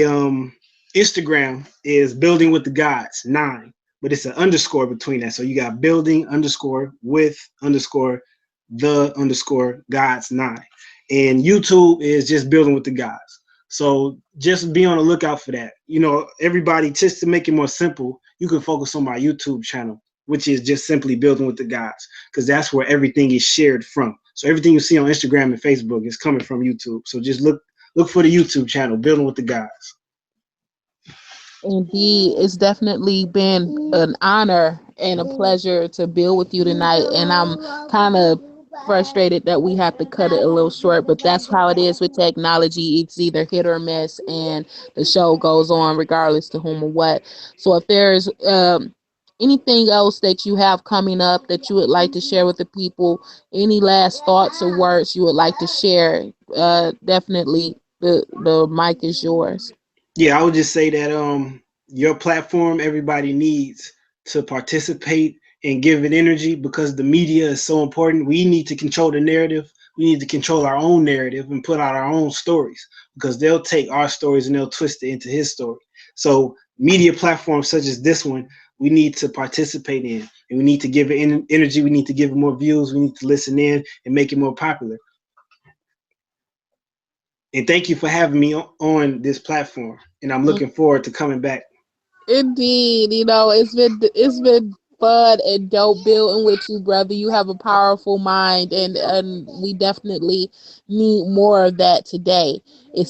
Instagram is building with the gods 9, but it's an underscore between that. So you got building underscore with underscore the underscore gods 9, and YouTube is just building with the gods. So just be on the lookout for that. Everybody, just to make it more simple, you can focus on my YouTube channel, which is just simply building with the gods, because that's where everything is shared from. So everything you see on Instagram and Facebook is coming from YouTube. So just look for the YouTube channel, Building with the Guys.
Indeed, it's definitely been an honor and a pleasure to build with you tonight. And I'm kind of frustrated that we have to cut it a little short, but that's how it is with technology. It's either hit or miss, and the show goes on regardless to whom or what. So if there's anything else that you have coming up that you would like to share with the people, any last thoughts or words you would like to share, definitely the mic is yours.
Yeah, I would just say that your platform, everybody needs to participate and give it energy, because the media is so important. We need to control the narrative. We need to control our own narrative and put out our own stories, because they'll take our stories and they'll twist it into his story. So media platforms such as this one, we need to participate in, and we need to give it energy. We need to give it more views. We need to listen in and make it more popular. And thank you for having me on this platform. And I'm looking forward to coming back.
Indeed, it's been fun and dope building with you, brother. You have a powerful mind, and we definitely need more of that today. And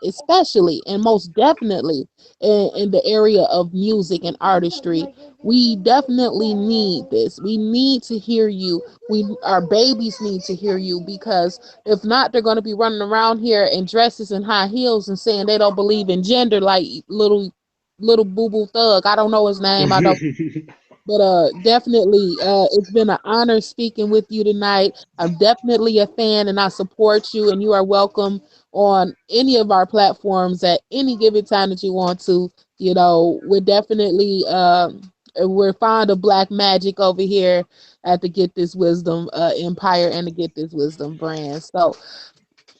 especially and most definitely in the area of music and artistry. We definitely need this. We need to hear you. Our babies need to hear you because if not, they're going to be running around here in dresses and high heels and saying they don't believe in gender like little boo boo thug. I don't know his name. I don't. But definitely, it's been an honor speaking with you tonight. I'm definitely a fan, and I support you. And you are welcome on any of our platforms at any given time that you want to. We're definitely we're fond of black magic over here at the Get This Wisdom Empire and the Get This Wisdom brand. So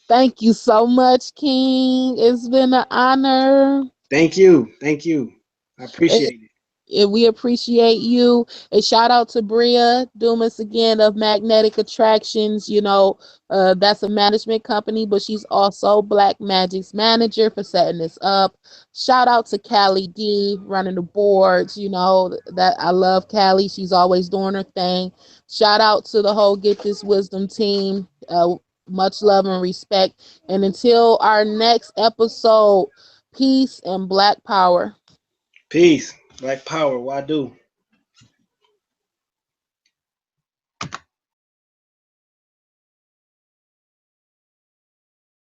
thank you so much, King. It's been an honor.
Thank you. Thank you. I appreciate it.
And we appreciate you. A shout out to Bria Dumas again of Magnetic Attractions. That's a management company, but she's also Black Magic's manager for setting this up. Shout out to Callie D running the boards. That I love Callie. She's always doing her thing. Shout out to the whole Get This Wisdom team. Much love and respect. And until our next episode, peace and black power.
Peace. Black power. Why do?